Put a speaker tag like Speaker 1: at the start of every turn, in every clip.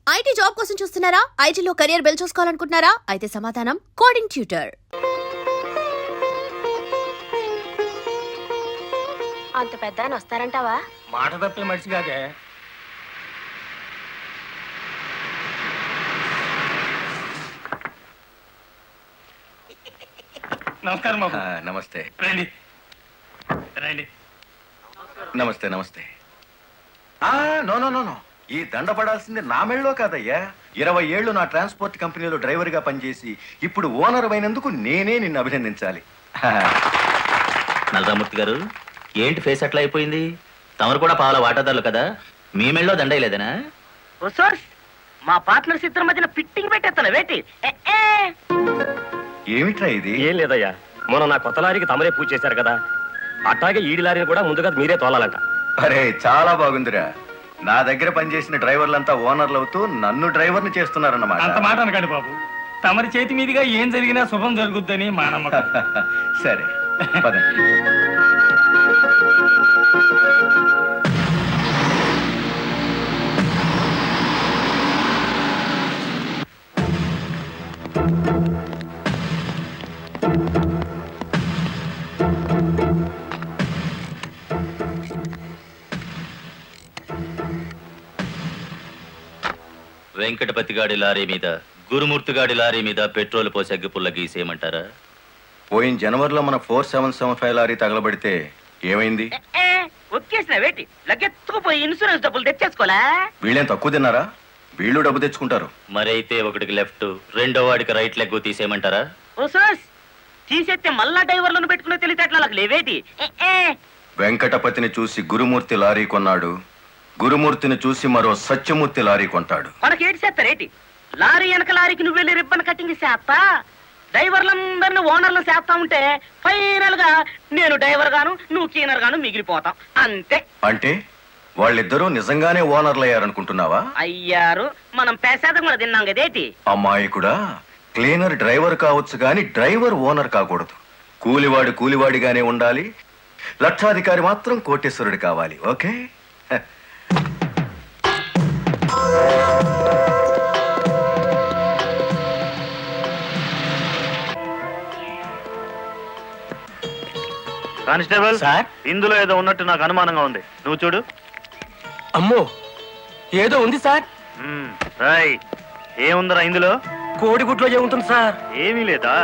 Speaker 1: IT job కోసం చూస్తున్నారా? ఐటీలో కెరియర్ బిల్డ్ చూసుకోవాలనుకుంటున్నారా? అయితే సమాధానం కోడింగ్ ట్యూటర్.
Speaker 2: అంత పెద్ద ఆయన వస్తారంటావా?
Speaker 3: మాట తప్పే మనిషి కాదే. నమస్కారం బాబు.
Speaker 4: నమస్తే.
Speaker 3: రండి రండి.
Speaker 4: నమస్తే నమస్తే. నో నో నో నో, ఈ దండ పడాల్సింది నా మెళ్ళలో కాదయ్యా. 20 ఏళ్ళు నా ట్రాన్స్పోర్ట్ కంపెనీలో డ్రైవర్గా పనిచేసి ఇప్పుడు ఓనర్ అయినందుకు నేనే నిన్ను అభినందించాలి.
Speaker 5: నల్లరామూర్తి గారు, ఏంటి ఫేస్ అట్లా అయిపోయింది? తమరు కూడా పాల వాటాదారులు కదా, మీ మెళ్ళలో దండయలేదనా?
Speaker 6: మా పార్ట్నర్స్ ఇద్దరి మధ్యన ఫిట్టింగ్ పెట్టేస్తాను వేటి.
Speaker 4: ఏమిట్రా ఇది?
Speaker 3: ఏం లేదయ్యా, మొన్న నా కొత్త లారీకి తమరే పూజ చేశారు కదా, అట్లాగే ఈడి లారీని కూడా ముందుగా మీరే తోలాలంట.
Speaker 4: అరే చాలా బాగుందిరా. నా దగ్గర పనిచేసిన డ్రైవర్లంతా ఓనర్లు అవుతూ నన్ను డ్రైవర్ని చేస్తున్నారన్నమాట.
Speaker 3: అంత మాట అనకండి బాబు, తమరి చేతి మీదుగా ఏం జరిగినా శుభం జరుగుద్దని మా నమ్మకం.
Speaker 4: సరే పదండి.
Speaker 5: వెంకటపతి గాడి లారీ మీద, గురుమూర్తి గాడి లారీ మీద పెట్రోల్ పోసి అగ్గిపుల్ల గీసేయమంటారా?
Speaker 4: పోయిన జనవరిలో మన 4775 లారీ తగలబడితే ఏమైంది?
Speaker 6: ఒక్కేసిన వేటి లగ్గెత్తుకుపోయి ఇన్సూరెన్స్ డబ్బులు తెచ్చేసుకోలే.
Speaker 4: వీళ్ళేం తక్కువ తిన్నారా? వీళ్ళు డబ్బు తెచ్చుకుంటారు.
Speaker 5: మరైతే ఒకటికి లెఫ్ట్, రెండో వాడికి రైట్ లెగ్ తీసేయమంటారా?
Speaker 6: ఓ సోస్, తీసేస్తే మళ్ళా డ్రైవర్లను పెట్టుకునే తెలిసేట్లా లేవేటి.
Speaker 4: వెంకటపతిని చూసి గురుమూర్తి లారీ కొన్నాడు, గురుమూర్తిని చూసి మరో సత్యమూర్తి లారీ కొంటాడు.
Speaker 6: మనకి ఏటి చేస్తారేటి? లారీ వెనక లారీకి నువ్వు వెళ్ళి రిబ్బన్ కట్టింగ్ చేస్తా, డ్రైవర్లందరినీ ఓనర్లు చేస్తా ఉంటే ఫైనల్ గా నేను డ్రైవర్ గాను నువ్వు క్లీనర్ గాను మిగిలిపోతాం అంతే.
Speaker 4: అంటే వాళ్ళిద్దరూ నిజంగానే ఓనర్లు అయ్యారనుకుంటున్నావా?
Speaker 6: అయ్యారు, మనం పేసాదం కూడా తిన్నాం కదేటి.
Speaker 4: అమ్మాయి కూడా క్లీనర్ డ్రైవర్ కావచ్చు గాని డ్రైవర్ ఓనర్ కాకూడదు. కూలివాడు కూలివాడిగానే ఉండాలి, లక్షాధికారి మాత్రం కోటేశ్వరుడు కావాలి. ఓకే?
Speaker 7: కానిస్టేబుల్
Speaker 3: సార్,
Speaker 7: ఇందులో ఏదో ఉన్నట్టు నాకు అనుమానంగా ఉంది, నువ్వు చూడు.
Speaker 3: అమ్మో, ఏదో ఉంది సార్.
Speaker 7: రాయ్, ఏముందరా ఇందులో?
Speaker 3: కోడిగుడ్లో ఏముంటుంది సార్?
Speaker 7: ఏమీ లేదా?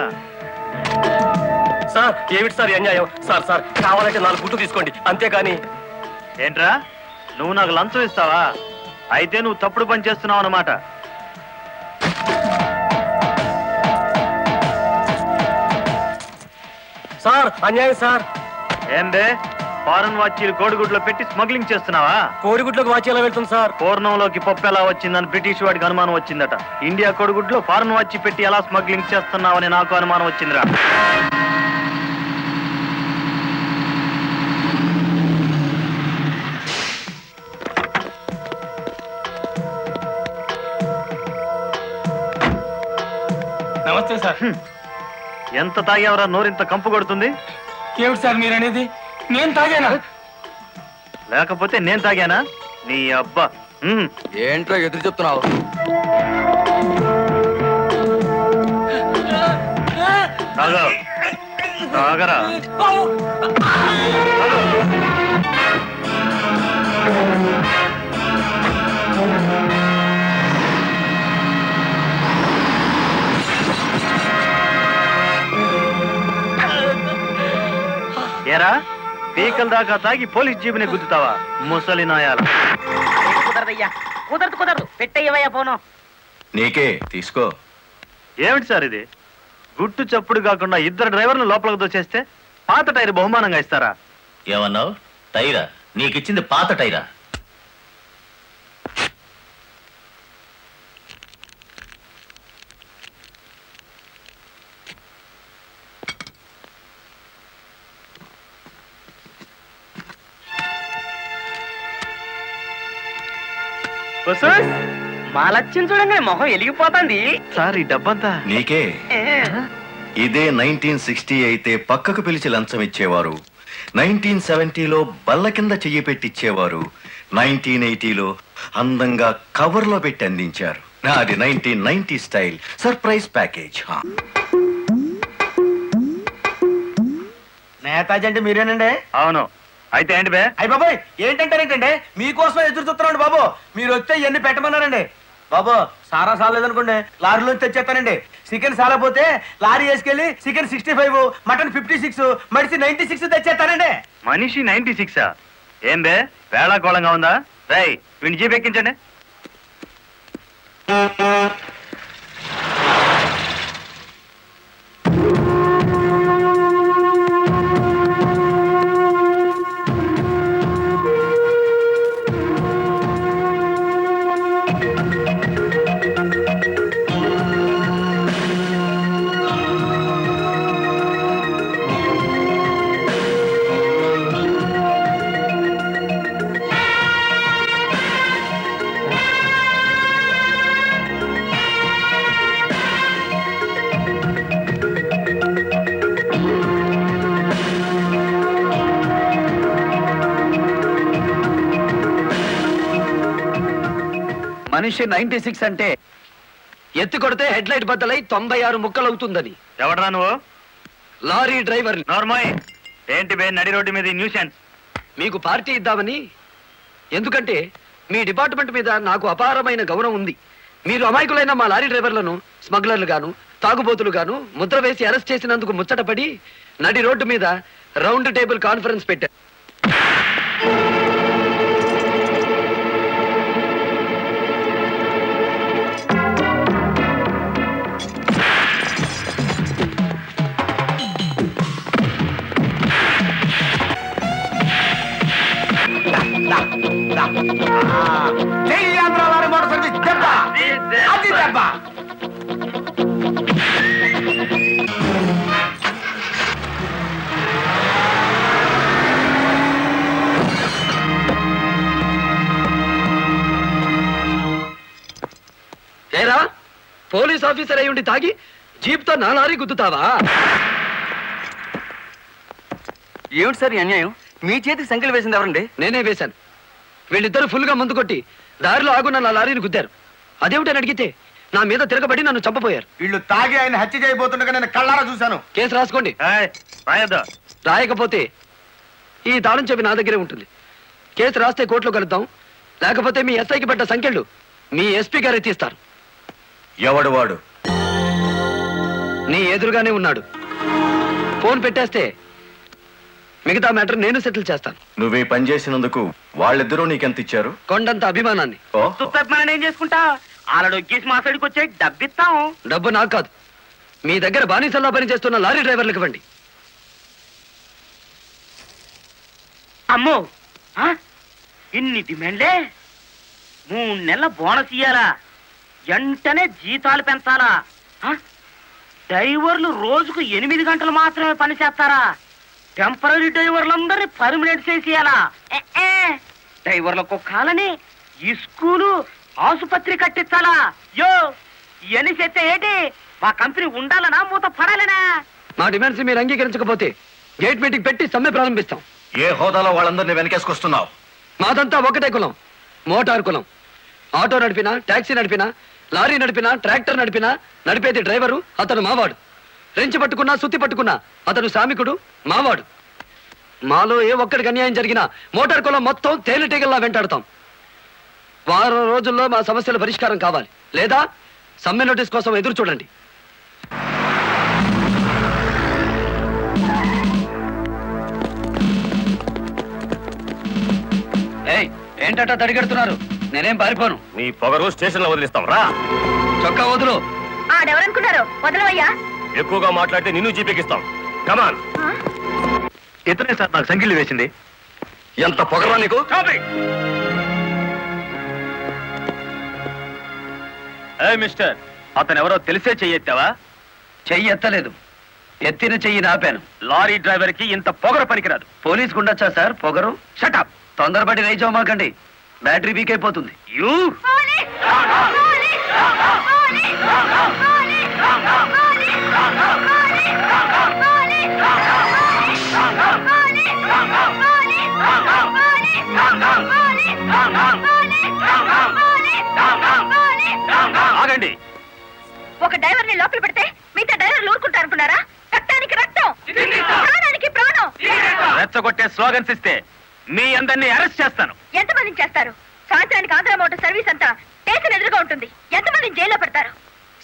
Speaker 3: సార్ ఏమిటి సార్ అన్యాయం? సార్ సార్ కావాలంటే 4 గుడ్లు తీసుకోండి, అంతేకాని.
Speaker 7: ఏంట్రా, నువ్వు నాకు లంచం ఇస్తావా? అయితే నువ్వు తప్పుడు పని చేస్తున్నావు అన్నమాట.
Speaker 3: సార్ అన్యాయం సార్.
Speaker 7: ఏందే, ఫారెన్ వాచీలు కోడిగుడ్లో పెట్టి స్మగ్లింగ్ చేస్తున్నావా?
Speaker 3: కోడిగుడ్లోకి వాచి ఎలా వెళ్తుంది సార్?
Speaker 7: పూర్ణంలోకి పప్పు ఎలా వచ్చిందని బ్రిటిష్ వాడికి అనుమానం వచ్చిందట. ఇండియా కోడిగుడ్లో ఫారెన్ వాచి పెట్టి ఎలా స్మగ్లింగ్ చేస్తున్నావని నాకు అనుమానం వచ్చిందిరా.
Speaker 3: నమస్తే సార్.
Speaker 7: ఎంత తాగేవరా నోరింత కంపు కొడుతుంది?
Speaker 3: ఏమిటి సార్ మీరు అనేది? నేను తాగానా?
Speaker 7: లేకపోతే నేను తాగానా? నీ అబ్బా.
Speaker 8: ఏంట్రా ఎదురు చెప్తున్నావు?
Speaker 7: తాగా, తాగరా. ఏరా, పీకల దాకా తాగి పోలీస్ జీబుని గుద్దుతావా ముసలి నాయాల?
Speaker 6: కుదరదయ్యా, కుదరదు, పెట్టయ్యవయ్యా పోను.
Speaker 4: నీకే తీసుకో.
Speaker 7: ఏమిటి సార్ ఇది? గుట్టు చప్పుడు కాకుండా ఇద్దరు డ్రైవర్లు లోపలికి దోచేస్తే పాత టైర్ బహుమానంగా ఇస్తారా?
Speaker 5: ఏమన్నావు? టైరా? నీకిచ్చింది పాత టైరా?
Speaker 6: మా లక్ష్యం చూడండి, మొహం వెలిగిపోతుంది.
Speaker 7: సార్ ఈ డబ్బంతా
Speaker 4: నీకే. ఇదే 1960 అయితే పక్కకు పిలిచి లంచం ఇచ్చేవారు, 1970లో బల్ల కింద చెయ్యి పెట్టిచ్చేవారు, 1980లో అందంగా కవర్లో పెట్టి అందించారు. నాది 1990 స్టైల్ సర్ప్రైజ్ ప్యాకేజ్.
Speaker 9: నేతాజీ అంటే మీరేనండి?
Speaker 7: అవును. అయితే ఏంటి బే?
Speaker 9: అయ్య బాబాయ్ ఏంటంటారేంటండి, మీకోసం ఎదురు చూస్తున్నాండి బాబు. మీరు వస్తే ఇవన్నీ పెట్టమన్నారండి బాబు. సారా సాలేదనుకోండి లారీలో తెచ్చేస్తానండి. చికెన్ సాలపోతే లారీ వేసుకెళ్ళి చికెన్ 65, మటన్ 56, మడిసి 96 తెచ్చేస్తానండి.
Speaker 7: మనిషి 96. ఏం బే వేళాకోళంగా ఉందా? రై వీడిని జీప్ ఎక్కించండి.
Speaker 8: మనిషి 96 అంటే ఎత్తి కొడితే హెడ్ లైట్ బద్దలై 96 ముక్కలు అవుతుందని.
Speaker 7: ఎవడరా నువ్వు?
Speaker 8: Lorry driver.
Speaker 7: నార్మల్. ఏంటి బే నడి రోడ్డు మీద న్యూసెన్స్?
Speaker 8: మీకు పార్టీ ఇద్దామని. ఎందుకంటే మీ డిపార్ట్మెంట్ మీద నాకు అపారమైన గౌరవం ఉంది. మీరు అమాయకులైన మా లారీ డ్రైవర్లను స్మగ్లర్లు గాను తాగుబోతులు గాను ముద్ర వేసి అరెస్ట్ చేసినందుకు ముచ్చటపడి నడి రోడ్డు మీద రౌండ్ టేబుల్ కాన్ఫరెన్స్ పెట్టారు.
Speaker 9: జై ఆంధ్ర లారీ మోటార్ సర్వీస్ దెబ్బ, అది దెబ్బ.
Speaker 8: ఏరా పోలీస్ ఆఫీసర్ అయి ఉండి తాగి జీప్తో నా లారీ గుద్దుతావా?
Speaker 9: ఏమిటి సార్ ఈ అన్యాయం? మీ చేతికి సంఖ్యలు వేసింది ఎవరండి?
Speaker 8: నేనే వేశాను. వీళ్ళిద్దరూ ఫుల్గా ముందు కొట్టి దారిలో ఆగున్న నా లారీని గుద్దారు. అదేమిటని అడిగితే నా మీద తిరగబడి నన్ను చంపపోయారు.
Speaker 9: వీళ్ళు తాగి ఆయన హత్య చేయబోతుండగా నేను కళ్ళారా చూశాను.
Speaker 8: కేసు రాసుకోండి.
Speaker 7: రాయద్దా?
Speaker 8: రాయకపోతే ఈ తాళం చెవి నా దగ్గరే ఉంటుంది. కేసు రాస్తే కోర్టులో కలుద్దాం, లేకపోతే మీ ఎస్ఐకి పడ్డ సంఖ్యలు మీ ఎస్పీ గారే తీస్తారు.
Speaker 4: ఎవడు వాడు?
Speaker 8: నీ ఎదురుగానే ఉన్నాడు. ఫోన్ పెట్టేస్తే మిగతా మ్యాటర్ నేను సెటిల్ చేస్తాను.
Speaker 4: నువ్వే పని చేసినందుకు వాళ్ళిద్దరూ నీకెంత ఇచ్చారు?
Speaker 8: కొండంత అభిమానాన్ని.
Speaker 6: మనం ఏం చేసుకుంటా? ఆలడొగ్గేసి మా సైడ్కి వచ్చే డబ్బిస్తాం.
Speaker 8: డబ్బు నాకు కాదు, మీ దగ్గర బానిసల్లా పనిచేస్తున్న లారీ డ్రైవర్లకు ఇవ్వండి.
Speaker 6: అమ్మో ఆ? ఇన్ని డిమాండ్లే? 3 నెలల బోనస్ ఇయ్యాలా? వెంటనే జీతాలు పెంచాలా? ఆ? డ్రైవర్లు రోజుకు 8 గంటలు మాత్రమే పని చేస్తారా? టెంపరీ డ్రైవర్లందరినీ పర్మనెంట్ చేసేయాలా? డ్రైవర్లకు కాలని ఈ స్కూలు ఆసుపత్రి కట్టించాలా? యో ఇవన్నీ చేస్తే ఏంటి? మా కంపెనీ ఉండాలనా మూత పడాలనా?
Speaker 8: మా డిమాండ్స్ మీరు అంగీకరించకపోతే గేట్ మీటింగ్ పెట్టి సమ్మె ప్రారంభిస్తాం.
Speaker 4: ఏ హోదాలో వాళ్ళందరినీ వెనకేసుకొస్తున్నావు?
Speaker 8: మాదంతా ఒకటే కులం, మోటార్ కులం. ఆటో నడిపినా, టాక్సీ నడిపినా, లారీ నడిపినా, ట్రాక్టర్ నడిపినా నడిపేది డ్రైవరు, అతను మావాడు. రెంచి పట్టుకున్నా, సుత్తి పట్టుకున్నా అతను శ్రామికుడు, మావాడు. మాలో ఏ ఒక్కడికి అన్యాయం జరిగినా మోటార్ కులం మొత్తం తేలిటీగల్లా వెంటాడతాం. వారం రోజుల్లో మా సమస్యల పరిష్కారం కావాలి, లేదా సమ్మె నోటీస్ కోసం ఎదురు చూడండి. ఏంటట తడిగడుతున్నారు? నేనేం పారిపోను.
Speaker 3: నీ పొగరు స్టేషన్ లో వదిలిస్తాం రా.
Speaker 8: చొక్కా వదులు.
Speaker 2: ఆడెవరనుకున్నారు? వదలవయ్యా.
Speaker 3: ఎక్కువగా మాట్లాడితే నిన్ను జీపెక్కిస్తాం. కమాన్.
Speaker 7: ఇతనే సార్ నాకు సంఖ్యలు వేసింది.
Speaker 3: ఎంత పొగరా నీకు?
Speaker 7: మిస్టర్, అతను ఎవరో తెలిసే చెయ్యెత్తావా?
Speaker 8: చెయ్యి ఎత్తలేదు, ఎత్తిన చెయ్యి నాపాను.
Speaker 7: లారీ డ్రైవర్ కి ఇంత పొగర పనికిరాదు.
Speaker 8: పోలీస్ ఉండొచ్చా సార్ పొగరు?
Speaker 7: షటప్.
Speaker 8: తొందరపడి రైచోమాకండి, బ్యాటరీ వీక్ అయిపోతుంది.
Speaker 7: యూ వెళ్ళండి.
Speaker 2: ఒక డ్రైవర్ ని లోపల పెడితే మిగతా డ్రైవర్లు ఊరుకుంటారు అనుకున్నారా? రక్తానికి రక్తం, ప్రాణానికి ప్రాణం.
Speaker 7: రెచ్చగొట్టే స్లోగన్స్ ఇస్తే మీ అందరినీ అరెస్ట్ చేస్తాను.
Speaker 2: ఎంతమందిని చేస్తారు? సాయంత్రానికి ఆంధ్ర మోటార్ సర్వీస్ అంతా స్టేషన్ ఎదురుగా ఉంటుంది. ఎంతమందిని జైల్లో పెడతారు?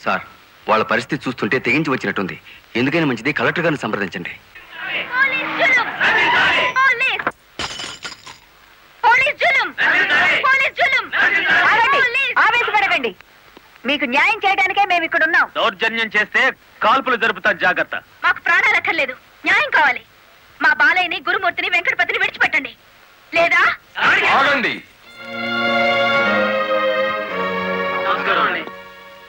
Speaker 8: సార్ వాళ్ళ పరిస్థితి చూస్తుంటే తెగించి వచ్చినట్టుంది. ఎందుకైనా మంచిది కలెక్టర్ గారిని సంప్రదించండి.
Speaker 2: పోలీస్ జులుం! పోలీస్! పోలీస్ జులుం! పోలీస్ జులుం! ఆగండి, ఆవేశపడకండి. మీకు న్యాయం చేయడానికే మేము ఇక్కడ ఉన్నాం.
Speaker 7: దౌర్జన్యం చేస్తే కాల్పులు జరుపుతా, జాగ్రత్త.
Speaker 2: మాకు ప్రాణాలు అక్కర్లేదు, న్యాయం కావాలి. మా బాలయ్యని, గురుమూర్తిని, వెంకటపతిని విడిచిపెట్టండి. లేదా
Speaker 10: ఆగండి.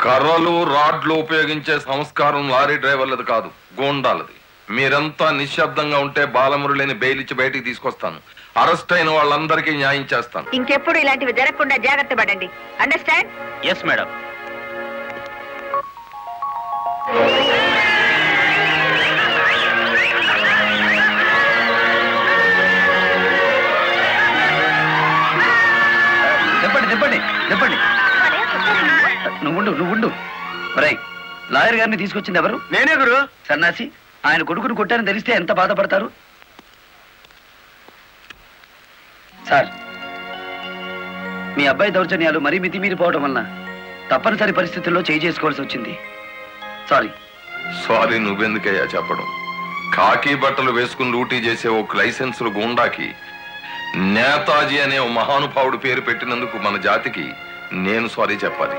Speaker 10: కర్రలు రాడ్లు ఉపయోగించే సంస్కారం లారీ డ్రైవర్లది కాదు, గోండాలది. మీరంతా నిశ్శబ్దంగా ఉంటే బాలమురళిని బెయిల్ ఇచ్చి బయటికి తీసుకొస్తాను. అరెస్ట్ అయిన వాళ్ళందరికీ న్యాయం చేస్తాను.
Speaker 2: ఇంకెప్పుడు ఇలాంటివి జరగకుండా జాగ్రత్త పడండి. అండర్స్టాండ్?
Speaker 7: Yes madam.
Speaker 8: చెప్పండి చెప్పండి చెప్పండి. నువ్వుండు రై, లాయర్ గారిని తీసుకొచ్చింది ఎవరు?
Speaker 7: నేనే గురు.
Speaker 8: సన్నాసి, ఆయన కొడుకును కొట్టారని తెలిస్తే ఎంత బాధపడతారు? సార్, మీ అబ్బాయి దౌర్జన్యాలు మరీ మితిమీరిపోవడం వలన తప్పనిసరి పరిస్థితుల్లో చేయి చేసుకోవాల్సి వచ్చింది. సారీ.
Speaker 10: సారీ నువ్వెందుకయ్యా చెప్పడం? కాకి బట్టలు వేసుకుని డ్యూటీ చేసే ఒక లైసెన్సులు గూండాకి నేతాజీ అనే ఓ మహానుభావుడు పేరు పెట్టినందుకు మన జాతికి నేను సారీ చెప్పాలి.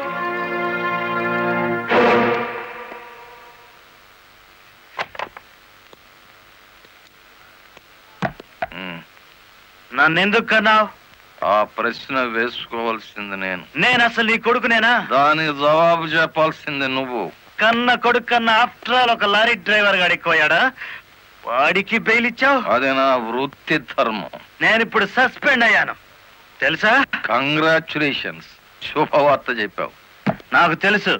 Speaker 7: నన్నెందుకు కన్నావు?
Speaker 10: ఆ ప్రశ్న వేసుకోవాల్సింది
Speaker 7: నేను అసలు నీ కొడుకునేనా?
Speaker 10: దానికి జవాబు చెప్పాల్సింది నువ్వు.
Speaker 7: కన్న కొడుకు కన్నా ఆఫ్టర్ ఆల్ ఒక లారీ డ్రైవర్ గాడు ఎక్కువయ్యాడా? వాడికి బెయిల్ ఇచ్చావు?
Speaker 10: అది నా వృత్తి ధర్మం.
Speaker 7: నేను ఇప్పుడు సస్పెండ్ అయ్యాను తెలుసా?
Speaker 10: కంగ్రాచులేషన్స్, శుభవార్త చెప్పావు.
Speaker 7: నాకు తెలుసు.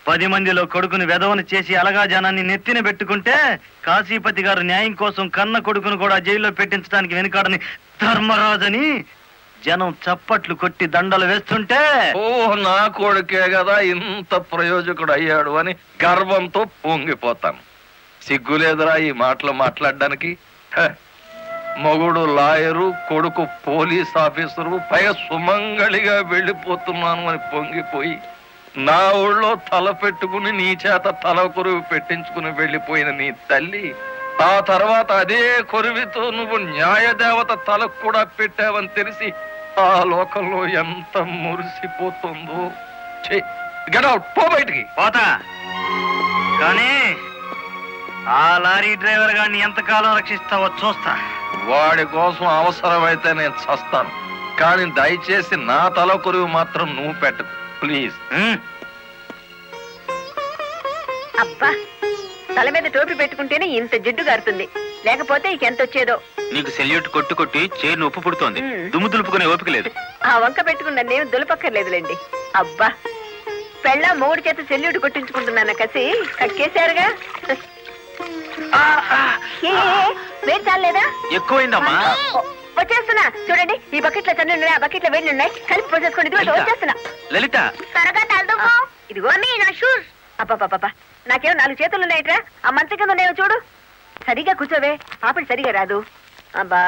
Speaker 7: 10 మందిలో కొడుకుని వెధవను చేసి అలగా జనాన్ని నెత్తిన పెట్టుకుంటే కాశీపతి గారు న్యాయం కోసం కన్న కొడుకును కూడా జైల్లో పెట్టించడానికి వెనుకాడని ధర్మరాజని జనం చప్పట్లు కొట్టి దండలు వేస్తుంటే,
Speaker 10: ఓ నా కొడుకే కదా ఇంత ప్రయోజకుడు అయ్యాడు అని గర్వంతో పొంగిపోతాను. సిగ్గులేదురా ఈ మాటలు మాట్లాడడానికి? మొగుడు లాయరు, కొడుకు పోలీస్ ఆఫీసరు, పైగా సుమంగళిగా వెళ్ళిపోతున్నాను అని పొంగిపోయి నా ఊళ్ళో తల పెట్టుకుని నీ చేత తల కొరువు పెట్టించుకుని వెళ్ళిపోయిన నీ తల్లి ఆ తర్వాత అదే కొరువితో నువ్వు న్యాయదేవత తలకు కూడా పెట్టావని తెలిసి ఆ లోకంలో ఎంత మురిసిపోతుందో. గెట్ అవుట్, పో బయటికి.
Speaker 7: పోతా, కానీ ఆ లారీ డ్రైవర్ గారిని ఎంతకాలం రక్షిస్తావో చూస్తా.
Speaker 10: వాడి కోసం అవసరమైతే నేను చస్తాను, కానీ దయచేసి నా తల కొరువు మాత్రం నువ్వు పెట్టకు ప్లీజ్.
Speaker 2: అబ్బా, తల మీద టోపీ పెట్టుకుంటేనే ఇంత జిడ్డు గారుతుంది, లేకపోతే ఇకెంత వచ్చేదో.
Speaker 5: నీకు సెల్యూట్ కొట్టు కొట్టి చేరు ఉప్పు పుడుతోంది, దుమ్ము దులుపుకునే ఓపిక లేదు.
Speaker 2: ఆ వంక పెట్టుకున్న నేను దులపక్కర్లేదులేండి. అబ్బా, పెళ్ళ మూడు చేత సెల్యూట్ కొట్టించుకుంటున్నాను కసి కక్కేశారుగా. వేడి చాలేదా?
Speaker 5: ఎక్కువైందమ్మా.
Speaker 2: వచ్చేస్తున్నా చూడండి, ఈ బకెట్ లో తన్ను ఉన్నాయి, ఆ బకెట్ లో వేడి ఉన్నాయి, కలిపి పోసేసుకోండి. ఇదిగో వచ్చేస్తున్నా.
Speaker 5: లలిత,
Speaker 2: త్వరగా తలదుకో. ఇదిగో నీ నా షూస్. అబ్బా, నాకేమో 4 చేతులు ఉన్నాయిట్రా, ఆ మంచం కింద ఉన్నాయో చూడు. సరిగా కూర్చోవే, పాపడి సరిగా రాదు. అబ్బా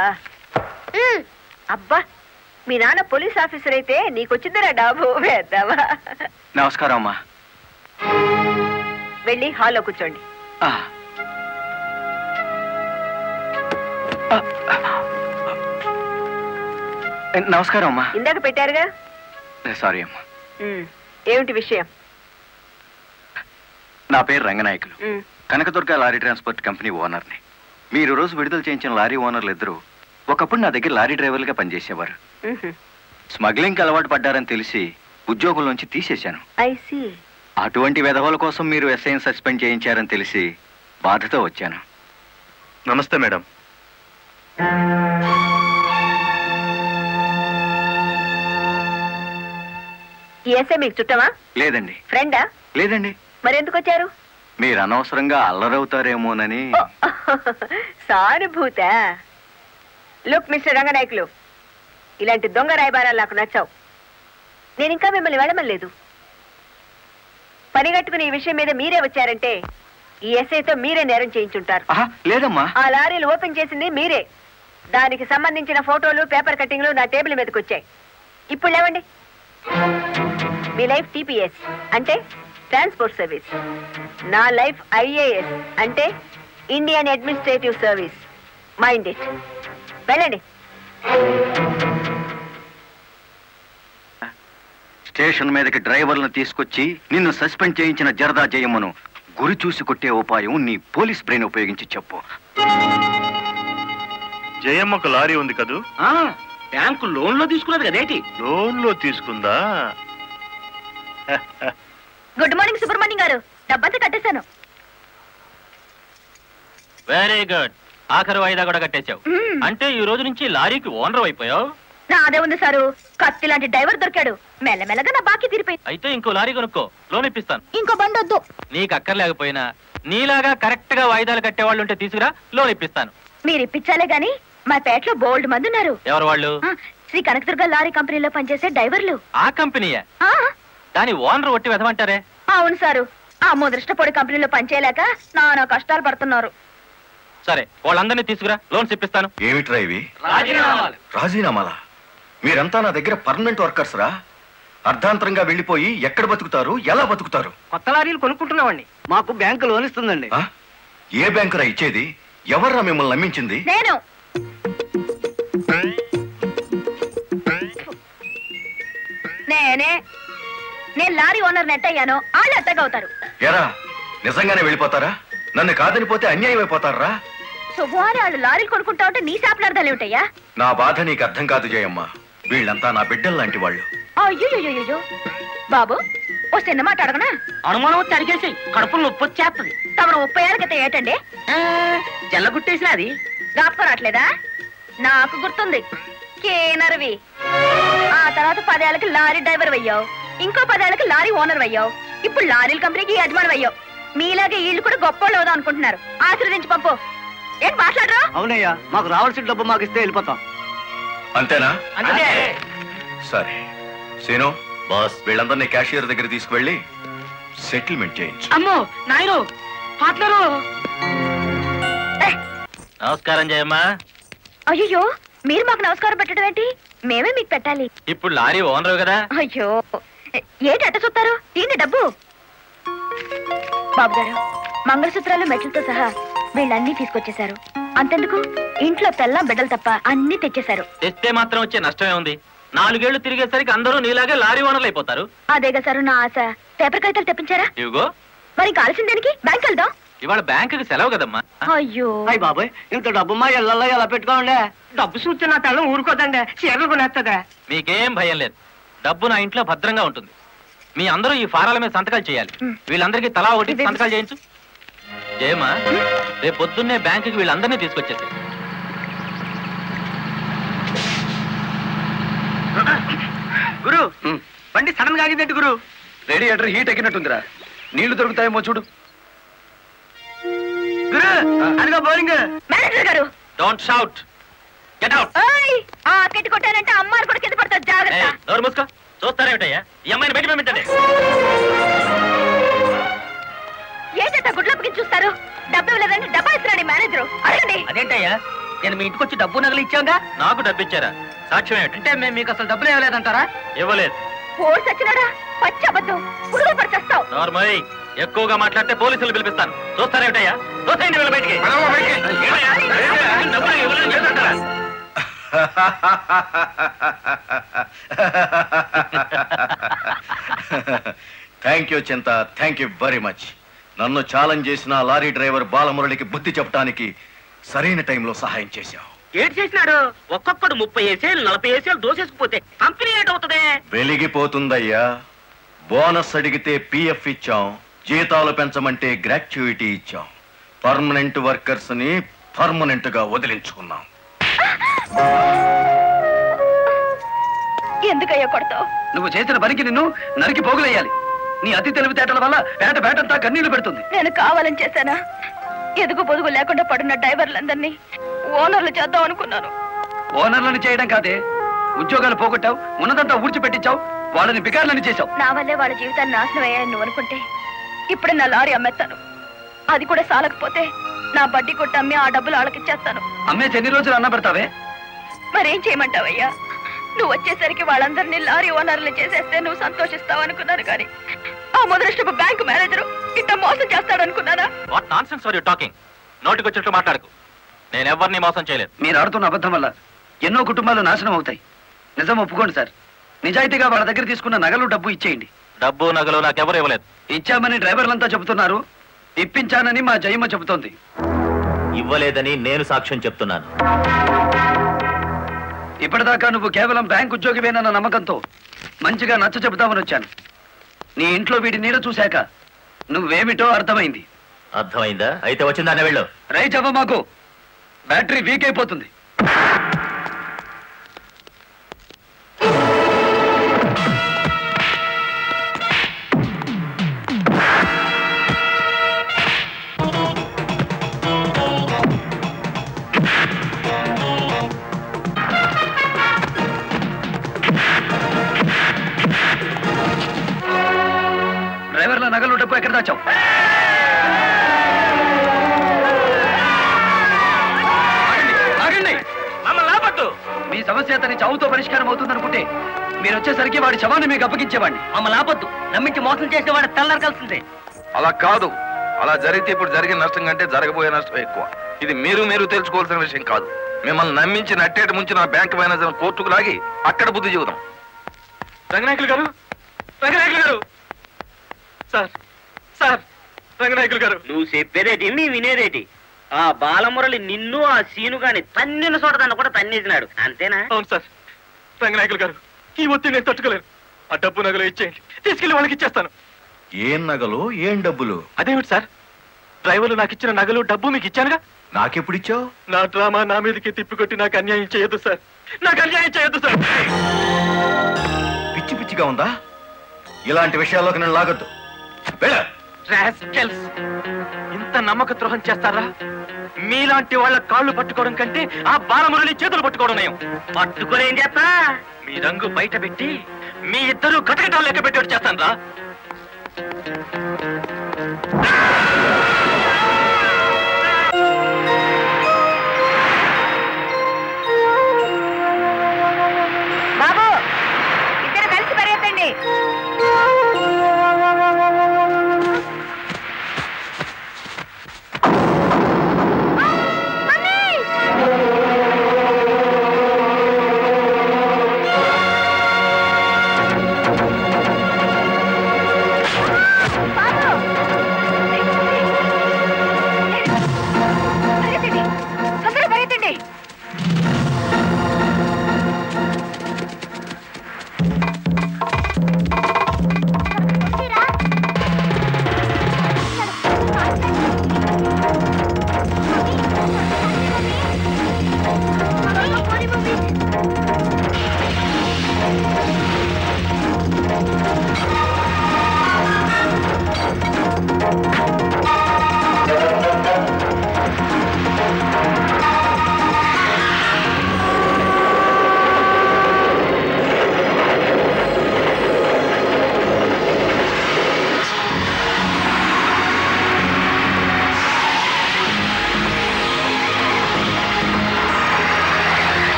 Speaker 2: అబ్బా, మీ నాన్న పోలీస్ ఆఫీసర్ అయితే నీకొచ్చిందిరా డాబు వేద్దావా.
Speaker 8: నమస్కారం అమ్మా.
Speaker 2: వెళ్ళి హాల్లో కూర్చోండి.
Speaker 8: నమస్కారం అమ్మా.
Speaker 2: ఇందాక పెట్టారుగా.
Speaker 8: సారీ అమ్మా.
Speaker 2: ఏమిటి విషయం?
Speaker 8: నా పేరు రంగనాయకులు,
Speaker 2: ఉమ్,
Speaker 8: కనకదుర్గ లారీ ట్రాన్స్పోర్ట్ కంపెనీ ఓనర్ని. మీరు రోజు విడుదల చేయించిన లారీ ఓనర్లు ఇద్దరు ఒకప్పుడు నా దగ్గర లారీ డ్రైవర్లుగా పనిచేసేవారు.
Speaker 2: ఉహు.
Speaker 8: స్మగ్లింగ్కి అలవాటు పడ్డారని తెలిసి ఉద్యోగం నుంచి తీసేశాను.
Speaker 2: I see.
Speaker 8: అటువంటి వెధవల కోసం మీరు ఎస్ఐని సస్పెండ్ చేయించారని తెలిసి బాధతో వచ్చాను.
Speaker 7: నమస్తే మేడం.
Speaker 2: ఈ ఎస్ఐ మీకు చుట్టమా?
Speaker 8: లేదండి.
Speaker 2: ఫ్రెండా?
Speaker 8: లేదండి.
Speaker 2: మరెందుకు వచ్చారు?
Speaker 8: మీరు అనవసరంగా అల్లరవుతారేమోనని.
Speaker 2: సానుభూత. లుక్ మిస్టర్ రంగనాయకులు, ఇలాంటి దొంగ రాయబారాలు నాకు నచ్చావు. నేను ఇంకా మిమ్మల్ని వెళ్ళమలేదు. పనిగట్టుకుని ఈ విషయం మీద మీరే వచ్చారంటే ఈ ఎస్ఐతో మీరే నేరం చేయించుంటారు.
Speaker 9: లేదమ్మా.
Speaker 2: ఆ లారీలు ఓపెన్ చేసింది మీరే. దానికి సంబంధించిన ఫోటోలు, పేపర్ కట్టింగ్లు నా టేబుల్ మీదకి వచ్చాయి. ఇప్పుడు లేవండి. మీ లైఫ్ టీపీఎస్ అంటే ట్రాన్స్పోర్ట్ సర్వీస్, నా లైఫ్ ఐఏఎస్ అంటే Indian administrative service. Mind it. వెళ్ళండి.
Speaker 4: స్టేషన్ మీదకి డ్రైవర్లను తీసుకొచ్చి నిన్ను సస్పెండ్ చేయించిన జరదా జయమ్మను గురి చూసి కొట్టే ఉపాయం నీ పోలీస్ బ్రెయిన్ ఉపయోగించి చెప్పు.
Speaker 7: జయమ్మకు లారీ ఉంది కదూ?
Speaker 6: బ్యాంకు లోన్ లో తీసుకున్నది కదేటి?
Speaker 7: లోన్ లో తీసుకుందా?
Speaker 2: గుడ్ మార్నింగ్ సుబ్రహ్మణ్యం గారు. డబ్బంతా కట్టేశాను.
Speaker 5: Very good. ఆఖరి వాయిదా కూడా కట్టేశావు. అంటే ఈ రోజు నుంచి లారీకి ఓనర్ అయిపోయావు.
Speaker 2: నాదే ఉంది సారు. కత్తి లాంటి డ్రైవర్ దొరికాడు. మెల్లమెల్లగా నా బాకీ తీరిపోయింది.
Speaker 5: అయితే ఇంకో లారీ కొనుక్కో, లోన్ ఇప్పిస్తాను.
Speaker 2: ఇంకో బండి వద్దు.
Speaker 5: నీకు అక్కర్లేకపోయినా నీలాగా కరెక్ట్ గా వాయిదాలు కట్టేవాళ్ళు ఉంటే తీసుకురా, లోన్ ఇప్పిస్తాను.
Speaker 2: మీరు ఇప్పించాలే గాని మా పేటలో బోల్డ్ మంది ఉన్నారు.
Speaker 5: ఎవరు వాళ్ళు?
Speaker 2: శ్రీ కనకదుర్గ లారీ కంపెనీలో పనిచేసే డ్రైవర్లు.
Speaker 5: ఆ కంపెనీయా?
Speaker 2: ఆ,
Speaker 5: దాని ఓనర్ ఒట్టి వెదమంటారే?
Speaker 2: అవును సారు. ఆ ముదృష్టపొడి కంపెనీలో పనిచేయలేక నానా కష్టాలు పడుతున్నారు.
Speaker 5: సరే, వాళ్ళందరినీ తీసుకురా, లోన్స్ ఇప్పిస్తాను.
Speaker 4: ఏమిట్రా ఇవి? రాజీనామాలా? మీరంతా నా దగ్గర పర్మనెంట్ వర్కర్స్ రా. అర్ధాంతరంగా వెళ్ళిపోయి ఎక్కడ బతుకుతారు, ఎలా బతుకుతారు?
Speaker 6: కొత్త లారీలు కొనుక్కుంటున్నామండి. మాకు బ్యాంకు లోన్ ఇస్తుందండి.
Speaker 4: ఆ? ఏ బ్యాంకురా ఇచ్చేది? ఎవర్రా మిమ్మల్ని నమ్మించింది?
Speaker 2: నేను నేను లారీ ఓనర్ నెట్ అయ్యాను. వాళ్ళు ఎత్తగవుతారు.
Speaker 4: ఎరా నిజంగానే వెళ్ళిపోతారా? నన్ను కాదనిపోతే అన్యాయం అయిపోతారా?
Speaker 2: శుభవారి వాళ్ళు లారీలు కొనుక్కుంటా ఉంటే నీ శాపలార్థాలు ఏమిటయ్యా?
Speaker 4: నా బాధ నీకు అర్థం కాదు జయమ్మ. వీళ్ళంతా నా బిడ్డలు లాంటి వాళ్ళు.
Speaker 2: అయ్యో బాబు, ఓ చిన్న మాట అడగనా?
Speaker 6: అనుమానం వచ్చి అడిగేసి కడుపులు నొప్పి వచ్చేస్తుంది.
Speaker 2: తమను 30 ఏళ్ళ క్రితం ఏటండి
Speaker 6: జల్లగుట్టేసిన అది
Speaker 2: జ్ఞాపకం రావట్లేదా? నాకు గుర్తుంది. కేనర్వి. ఆ తర్వాత 10 ఏళ్ళకి లారీ డ్రైవర్ అయ్యావు. ఇంకో 10 ఏళ్ళకి లారీ ఓనర్ అయ్యావు. ఇప్పుడు లారీల కంపెనీకి యజమాని అయ్యావు. మీలాగే వీళ్ళు కూడా గొప్ప అవుదాం అనుకుంటున్నారు. ఆశీర్వదించి పంపు. ఏం మాట్లాడరా?
Speaker 9: అవునయ్యా, మాకు రావాల్సిన డబ్బు మాకు ఇస్తే వెళ్ళిపోతాం.
Speaker 4: అంతేనా?
Speaker 6: అంటే
Speaker 4: సరే సీను,
Speaker 5: బాస్,
Speaker 4: వీళ్ళందరినీ క్యాషియర్ దగ్గర తీసుకువెళ్ళి సెటిల్మెంట్ చేయించు.
Speaker 6: అమ్మో నాయను పార్ట్నరు.
Speaker 5: నమస్కారం జయమ్మ.
Speaker 2: అయ్యో, మీరు మాకు నమస్కారం పెట్టడం ఏంటి? మేమే మీకు పెట్టాలి.
Speaker 5: ఇప్పుడు లారీ ఓనర్ కదా.
Speaker 2: అయ్యో, ఏంటి అట్ట చూస్తారు? దీన్ని డబ్బు. బాబు గారు, మంగళసూత్రాలు మెట్లతో సహా వీళ్ళన్నీ తీసుకొచ్చేశారు. అంతెందుకు, ఇంట్లో తెల్లం బిడ్డలు తప్ప అన్ని తెచ్చేశారు.
Speaker 5: తెస్తే మాత్రం వచ్చే నష్టమే ఉంది. 4 ఏళ్లు తిరిగేసరికి అందరూ నీలాగే లారీ ఓనర్లు అయిపోతారు.
Speaker 2: అదేగా సారు నా ఆశ. పేపర్ కాగితాలు తెప్పించారా?
Speaker 5: ఇవిగో.
Speaker 2: మరి కాల్సిన దానికి బ్యాంక్ వెళ్దాం.
Speaker 5: ఇవాళ బ్యాంకుకి సెలవు కదమ్మా.
Speaker 2: అయ్యో,
Speaker 9: అయ్యి బాబాయ్, ఇంత డబ్బు మా ఇళ్ళల్లో ఎలా పెట్టుకోండి? డబ్బు చూస్తే నా తెల్లం ఊరుకోదండి. చీరలు కొనేస్తుందా?
Speaker 5: మీకేం భయం లేదు. డబ్బు నా ఇంట్లో భద్రంగా ఉంటుంది. మీ అందరూ ఈ ఫారాల మీద సంతకాలు చేయాలి. వీళ్ళందరికీ తలా ఒకటి సంతకాలు చేయించు. జయమ్మా, రేపు పొద్దున్నే బ్యాంకుకి వీళ్ళందరినీ తీసుకొచ్చేసి.
Speaker 9: గురు, బండి సడన్ గా ఆగిందండి గురు.
Speaker 8: Radiator heat ఎక్కినట్టుందిరా. నీళ్లు దొరుకుతాయేమో చూడు.
Speaker 9: గురు, అదిగో బౌలింగ్.
Speaker 2: మేనేజర్ గారు,
Speaker 5: డోంట్ షౌట్, గెట్ అవుట్.
Speaker 2: ఓయ్, ఆ కెట్టి కొట్టానంటే అమ్మారు కూడా కింద పడతారు. జాగ్రత్త.
Speaker 5: నోరు మూసుకో. చూస్తారేమిటయ్యా? ఈ అమ్మాయిని బయట పంపించండి.
Speaker 2: ఏంటంటే గుడ్లప్పకి చూస్తారు? డబ్బు ఇవ్వలేదంటే డబ్బా ఇస్తున్నాడు మేనేజర్. అడగండి.
Speaker 6: అదేంటయ్యా, నేను మీ ఇంటికి వచ్చి డబ్బు నగలు ఇచ్చాగా.
Speaker 5: నాకు డబ్బు ఇచ్చారా? సాక్ష్యం ఏమిటి?
Speaker 6: అంటే మేము మీకు అసలు డబ్బులు ఇవ్వలేదంటారా?
Speaker 5: ఇవ్వలేదు.
Speaker 2: పోలీసు వచ్చినాడా? పచ్చి అబద్ధం. పురుగులు పడిచేస్తావు.
Speaker 5: నార్మల్ ఎక్కువగా మాట్లాడితే పోలీసులు పిలిపిస్తాను. చూస్తారేమిటయ్యా? చూస్తాయండి వీళ్ళ బయటికి. డబ్బులు ఇవ్వలేదని చెప్తారా?
Speaker 4: థ్యాంక్ యూ చింత, థ్యాంక్ యూ వెరీ మచ్. నన్ను ఛాలెంజ్ చేసిన లారీ డ్రైవర్ బాలమురళికి బుద్ధి చెప్పడానికి సరైన టైంలో సహాయం చేశావు.
Speaker 6: ఏడు చేసినాడు? ఒక్కొక్కడు 30 ఏసేలు 40 ఏసేలు దోసేసుకుపోతే కంపెనీ ఏటవుతుంది?
Speaker 4: వెలిగిపోతుందయ్యా. బోనస్ అడిగితే పిఎఫ్ ఇచ్చాం, జీతాలు పెంచమంటే గ్రాట్యుయిటీ ఇచ్చాం. పర్మనెంట్ వర్కర్స్ ని పర్మనెంట్ గా వదిలించుకున్నాం.
Speaker 2: ఎందుకయ్యా కొడతావు?
Speaker 8: నువ్వు చేసిన పనికి నిన్ను నరికి పోగులేయాలి. నీ అతి తెలివితేటల వల్ల పేటంతా కన్నీళ్లు పెడుతుంది.
Speaker 2: నేను కావాలని చేశానా? ఎదుగు పొదుగు లేకుండా పడున్న డ్రైవర్లందరినీ ఓనర్లు చేద్దాం అనుకున్నాను.
Speaker 8: ఓనర్లను చేయడం కాదే, ఉద్యోగాలు పోగొట్టావు, ఉన్నదంతా ఊడ్చిపెట్టించావు, వాళ్ళని బికార్లని చేశావు.
Speaker 2: నా వల్లే వాళ్ళ జీవితాన్ని నాశనం అయ్యాయని నువ్వు అనుకుంటే ఇప్పుడే నా లారీ అమ్మేస్తాను. అది కూడా సాలకపోతే నా బడ్డీ కొట్టి అమ్మి ఆ డబ్బులు వాళ్ళకిచ్చేస్తాను.
Speaker 8: అమ్మేసి ఎన్ని రోజులు అన్న పెడతావే?
Speaker 2: మరేం చేయమంటావయ్యా? నువ్వు వచ్చేసరికి వాళ్ళందరినీ లారీ ఓనర్లు చేసేస్తే నువ్వు సంతోషిస్తావు అనుకున్నాను, కానీ ఆ మొదలష్టపు బ్యాంకు మేనేజరు ఇంత మోసం చేస్తాడనుకున్నానా?
Speaker 5: What nonsense are you talking? నోటికొచ్చినట్టు మాట్లాడకు. నేను ఎవరిని మోసం చేయలేదు.
Speaker 8: మీరు ఆడుతున్న అబద్ధం వల్ల ఎన్నో కుటుంబాలు నాశనం అవుతాయి. నిజం ఒప్పుకోండి సార్. నిజాయితీగా వాళ్ళ దగ్గర తీసుకున్న నగలు డబ్బు ఇచ్చేయండి.
Speaker 5: డబ్బు నగలు నాకెవరు ఇవ్వలేదు.
Speaker 8: ఇచ్చామని డ్రైవర్లంతా చెబుతున్నారు, ఇప్పించానని మా జయమ్మ చెబుతోంది.
Speaker 5: ఇవ్వలేదని నేను సాక్ష్యం చెప్తున్నాను.
Speaker 8: ఇప్పటిదాకా నువ్వు కేవలం బ్యాంక్ ఉద్యోగివేనన్న నమ్మకంతో మంచిగా నచ్చ చెబుతామని వచ్చాను. నీ ఇంట్లో వీడి నీడ చూశాక నువ్వేమిటో అర్థమైంది.
Speaker 5: అర్థమైందా? అయితే వచ్చిందానే వెళ్ళు.
Speaker 8: రైట్ అవ్వ, మాకు బ్యాటరీ వీక్ అయిపోతుంది. డ్రైవర్ల నగలు డబ్బు ఎక్కడ దాచావు? ఆగండి.
Speaker 5: మమ్మల్ని ఆపొద్దు.
Speaker 8: మీ సమస్య అతని చావుతో పరిష్కారం అవుతుందనుకుంటే మీరు వచ్చేసరికి వాడి శవాన్ని మీకు అప్పగించేవాడిని.
Speaker 6: మమ్మల్ని ఆపొద్దు. నమ్మించి మోసం చేసే వాడు తెల్లారకాల్సిందే.
Speaker 10: అలా కాదు. అలా జరిగితే ఇప్పుడు జరిగిన నష్టం కంటే జరగబోయే నష్టం ఎక్కువ. ఇది మీరు తెలుసుకోవాల్సిన విషయం కాదు. మిమ్మల్ని నమ్మించి నట్టేట ముంచి నా బ్యాంక్ మేనేజర్ కోర్టుకు లాగి అక్కడ బుద్ధి చెబుదాం.
Speaker 5: రంగనాయకులు గారు, రంగనాయకులు గారు, సార్ సార్, రంగనాయకులు గారు.
Speaker 6: నువ్వు చెప్పేదేటి మీ వినేదేటి? ఆ బాలమురళి నిన్ను ఆ సీను గాని తన్నిన చోటదాన్ని కూడా తన్నేసినాడు, అంతేనా?
Speaker 5: అవును సార్. రంగనాయకులు గారు, ఈ ఒత్తిడి నేను తట్టుకోలేను. ఆ డబ్బు నగలు ఇచ్చేయండి, తీసుకెళ్లి వాళ్ళకి ఇచ్చేస్తాను.
Speaker 4: ఏం నగలు, ఏం డబ్బులు?
Speaker 5: అదేమిటి సార్, డ్రైవర్లు నాకు ఇచ్చిన నగలు డబ్బు మీకు ఇచ్చానుగా.
Speaker 4: నాకెప్పుడిచ్చావు?
Speaker 5: నా డ్రామా నా మీదకి తిప్పికొట్టి నాకు అన్యాయం చేయొద్దు సార్. నాకు అన్యాయం చేయొద్దు సార్.
Speaker 4: పిచ్చి పిచ్చిగా ఉందా? ఇలాంటి విషయాల్లోకి నేను లాగొద్దు.
Speaker 5: రాస్కెల్స్, ఇంత నమ్మక ద్రోహం చేస్తారా? మీలాంటి వాళ్ళ కాళ్ళు పట్టుకోవడం కంటే ఆ బాలమురళి చేతులు పట్టుకోవడం నయం.
Speaker 6: పట్టుకొని ఏం చేస్తా?
Speaker 5: మీ రంగు బయట పెట్టి మీ ఇద్దరు కటకటాలు లెక్క పెట్టేట్టు చేస్తాను రా.
Speaker 2: బాబు, ఇద్దరు కలిసి పరిగెత్తండి. బాబు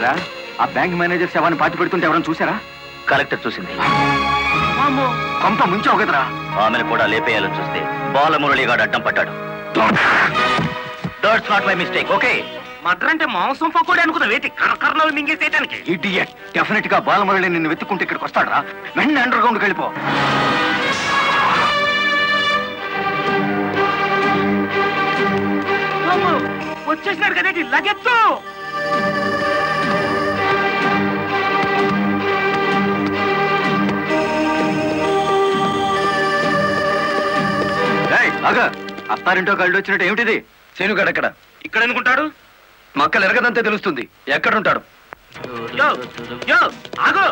Speaker 8: ఏమిట్రా ఆ బ్యాంక్ మేనేజర్ శవాన్ని పాతి పెడుతుంటే ఎవరైనా చూసారా?
Speaker 5: కలెక్టర్ చూసింది.
Speaker 8: కొంప ముంచావు కదరా.
Speaker 5: ఆమెను కూడా లేపేయాలని చూస్తే బాలమురళిగాడు అడ్డం పట్టాడు. That's not my mistake. Okay,
Speaker 6: matar అంటే మాంసం పకోడీ అనుకున్నా వేటి కరకరలో మింగేసేయడానికి.
Speaker 8: ఇడియట్, డెఫినెట్ గా బాలమురళి నిన్ను వెతుక్కుంటే ఇక్కడికి వస్తాడరా. వెంటనే అండర్ గ్రౌండ్కి వెళ్ళిపో.
Speaker 6: వచ్చేసినాడు కదేటి లగెత్తు.
Speaker 8: అత్తారింటో కళ్ళు వచ్చినట్టు ఏమిటిది? శేనుగాడు ఎక్కడ?
Speaker 6: ఇక్కడ అనుకుంటాడు.
Speaker 8: మక్కలు ఎరగదంతే తెలుస్తుంది. ఎక్కడుంటాడు?
Speaker 6: యో యో ఆగో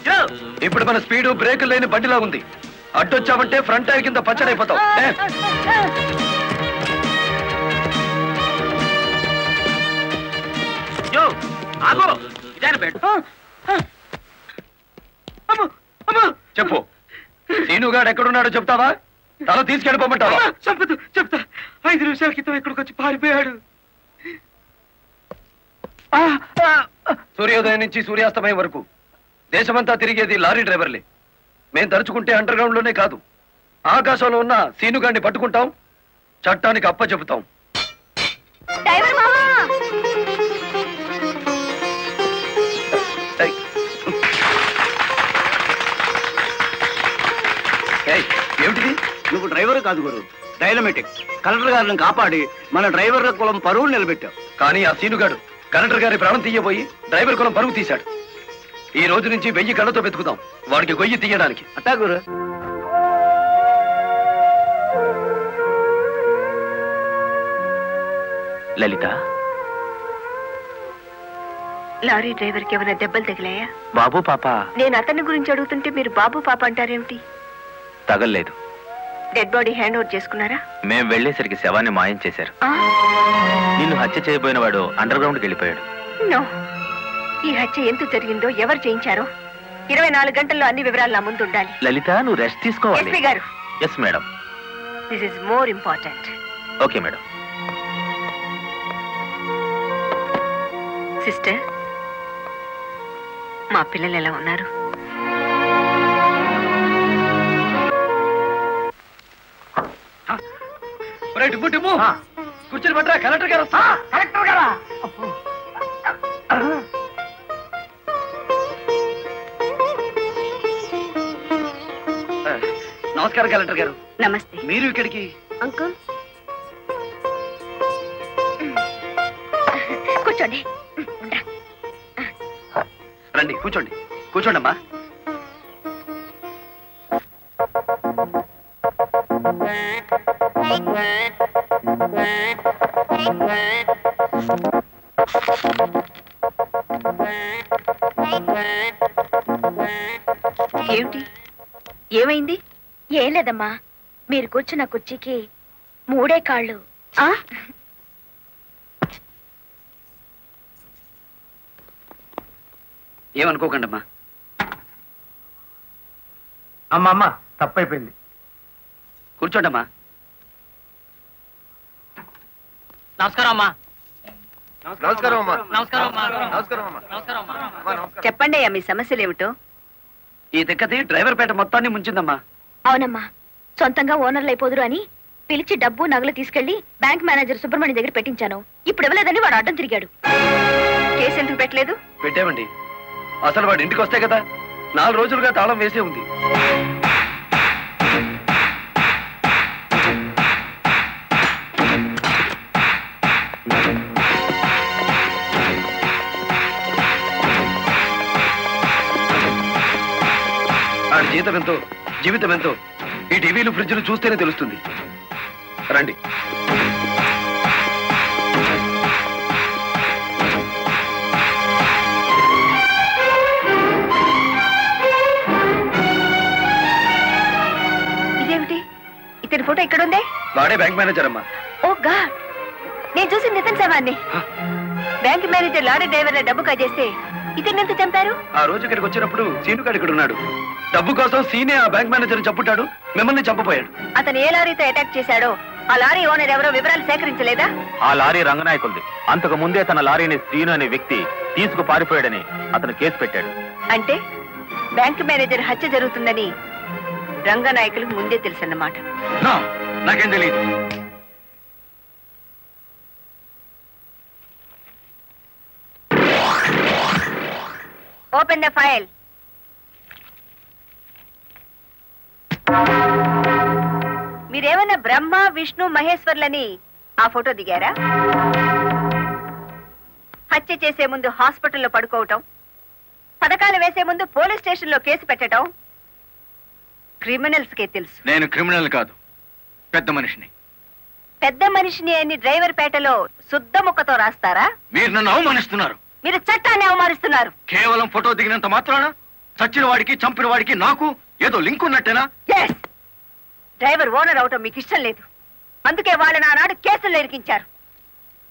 Speaker 6: యో.
Speaker 8: ఇప్పుడు మన స్పీడు బ్రేకులు లేని బండిలా ఉంది. అడ్డొచ్చామంటే ఫ్రంట్ టైర్ కింద పచ్చడైపోతావు.
Speaker 6: యో ఆగో ఇదాని బెడ్.
Speaker 8: చెప్పు, శీనుగాడు ఎక్కడున్నాడో చెప్తావా? తల తీసుకెళ్ళిపోమంటావా?
Speaker 6: చెప్తా చెప్తా. 5 నిమిషాల క్రితం ఇక్కడికి వచ్చి పారిపోయాడు.
Speaker 8: సూర్యోదయం నుంచి సూర్యాస్తమయం వరకు దేశమంతా తిరిగేది లారీ డ్రైవర్లే. మేం తలుచుకుంటే అండర్ గ్రౌండ్ లోనే కాదు, ఆకాశంలో ఉన్న సీనుగాడిని పట్టుకుంటాం, చట్టానికి అప్ప చెబుతాం.
Speaker 2: డ్రైవర్ మామా,
Speaker 8: ఏమిటిది?
Speaker 9: నువ్వు డ్రైవర్ కాదు గురు, డైనమెటిక్. కలెక్టర్ గారిని కాపాడి మన డ్రైవర్ల కులం పరువు నిలబెట్టావు.
Speaker 8: కానీ ఆ సీనుగాడు కలెక్టర్ గారి ప్రాణం తీయబోయి డ్రైవర్ కులం పరువు తీశాడు. ఈ రోజు నుంచి 1000 కళ్ళతో వెతుకుదాం వాడికి గొయ్యి తీయడానికి.
Speaker 9: అట్టా గురు.
Speaker 5: లలిత,
Speaker 2: లారీ డ్రైవర్ కి ఏమైనా దెబ్బలు తగిలాయా?
Speaker 5: బాబు పాప
Speaker 2: నేను అతని గురించి అడుగుతుంటే మీరు బాబు పాప అంటారేమిటి?
Speaker 5: తగల్లేదు.
Speaker 2: డెడ్ బాడీ హ్యాండ్ ఓవర్ చేసుకున్నారా?
Speaker 5: మేం వెళ్లేసరికి శవాన్ని మాయం చేశారు. నిన్ను హత్య చేయబోయిన వాడు అండర్ గ్రౌండ్కి వెళ్ళిపోయాడు.
Speaker 2: నో, ఈ హత్య ఎందుకు జరిగిందో, ఎవరు చేయించారో 24 గంటల్లో అన్ని వివరాలు నా ముందు ఉండాలి.
Speaker 5: లలిత, నువ్వు రెస్ట్ తీసుకోవాలి.
Speaker 2: ఎస్పీ గారు.
Speaker 5: Yes madam.
Speaker 2: This is more important.
Speaker 5: Okay madam.
Speaker 2: Sister, మా పిల్లలు ఎలా ఉన్నారు?
Speaker 8: కూర్చొని పట్టరా, కలెక్టర్ గారు వస్తా.
Speaker 6: కలెక్టర్ గారా?
Speaker 8: నమస్కారం కలెక్టర్ గారు.
Speaker 2: నమస్తే.
Speaker 8: మీరు ఇక్కడికి?
Speaker 2: అంకుల్ కూర్చోండి.
Speaker 8: రండి, కూర్చోండి. కూర్చోండి అమ్మా.
Speaker 2: ఏమిటి, ఏమైంది? ఏం లేదమ్మా, మీరు కూర్చున్న కుర్చీకి 3 కాళ్ళు.
Speaker 8: ఏమనుకోకండి అమ్మా.
Speaker 9: అమ్మ తప్పైపోయింది.
Speaker 8: కూర్చోండి అమ్మా.
Speaker 6: నమస్కారం అమ్మా.
Speaker 4: నమస్కారం అమ్మా.
Speaker 6: నమస్కారం అమ్మా.
Speaker 4: నమస్కారం అమ్మా.
Speaker 6: నమస్కారం అమ్మా.
Speaker 2: చెప్పండి అయ్యా, మీ సమస్యలు ఏమిటో.
Speaker 8: ఈ తిక్కతి డ్రైవర్ పేట మొత్తాన్ని ముంచిందమ్మా.
Speaker 2: అవునమ్మా, సొంతంగా ఓనర్లు అయిపోదురు అని పిలిచి డబ్బు నగలు తీసుకెళ్లి బ్యాంక్ మేనేజర్ సుబ్రహ్మణ్యం దగ్గర పెట్టించాను. ఇప్పుడు ఇవ్వలేదని వాడు అడ్డం తిరిగాడు. కేసు ఎందుకు పెట్టలేదు?
Speaker 8: పెట్టామండి. అసలు వాడు ఇంటికి వస్తే కదా 4 రోజులుగా తాళం వేసే ఉంది. ఆడి జీతం ఎంతో, జీవితం ఎంతో ఈ టీవీలు ఫ్రిడ్జ్లు చూస్తేనే తెలుస్తుంది. రండి.
Speaker 2: ఇదేమిటి, ఇతని ఫోటో ఎక్కడుంది?
Speaker 8: వాడే బ్యాంక్ మేనేజర్ అమ్మా.
Speaker 2: ఓ గాడ్, నేను చూసి నితిన్ శవాన్ని. బ్యాంక్ మేనేజర్ లారీ డ్రైవర్ల డబ్బు కాజేస్తే ఇతన్ని ఎంత చంపారు?
Speaker 8: ఆ రోజు ఇక్కడికి వచ్చినప్పుడు సీనుగాడు ఇక్కడ ఉన్నాడు. డబ్బు కోసం సీనే ఆ బ్యాంక్ మేనేజర్ చంపుతాడు, మిమ్మల్ని చంపపోయాడు.
Speaker 2: అతను ఏ లారీతో అటాక్ చేశాడో ఆ లారీ ఓనర్ ఎవరో వివరాలు సేకరించలేదా?
Speaker 5: ఆ లారీ రంగనాయకులది. అంతకు ముందే తన లారీని శ్రీను అనే వ్యక్తి తీసుకు పారిపోయాడని అతను కేసు పెట్టాడు.
Speaker 2: అంటే బ్యాంక్ మేనేజర్ హత్య జరుగుతుందని రంగనాయకులకు ముందే తెలుసన్నమాట.
Speaker 8: నాకేం తెలియదు.
Speaker 2: Open the file. మీరేమన్నా బ్రహ్మ విష్ణు మహేశ్వర్లని ఆ ఫోటో దిగారా? హత్య చేసే ముందు హాస్పిటల్లో పడుకోవటం, పథకాలు వేసే ముందు పోలీస్ స్టేషన్లో కేసు పెట్టడం క్రిమినల్స్ కే తెలుసు.
Speaker 8: నేను క్రిమినల్ కాదు, పెద్ద మనిషిని.
Speaker 2: పెద్ద మనిషిని అని డ్రైవర్ పేటలో శుద్ధ ముక్కతో రాస్తారా?
Speaker 8: మీరు నన్ను అవమానిస్తున్నారు.
Speaker 2: మీరు చట్టాన్ని అవమానిస్తున్నారు.
Speaker 8: కేవలం ఫోటో దిగినంత మాత్రాన చచ్చిన వాడికి చంపిన వాడికి నాకు ఏదో లింక్ ఉన్నట్టేనా?
Speaker 2: ఎస్, డ్రైవర్ ఓనర్ అవటం మీకు ఇష్టం లేదు. అందుకే వాళ్ళని ఆనాడు కేసుల్లో ఇరికించారు.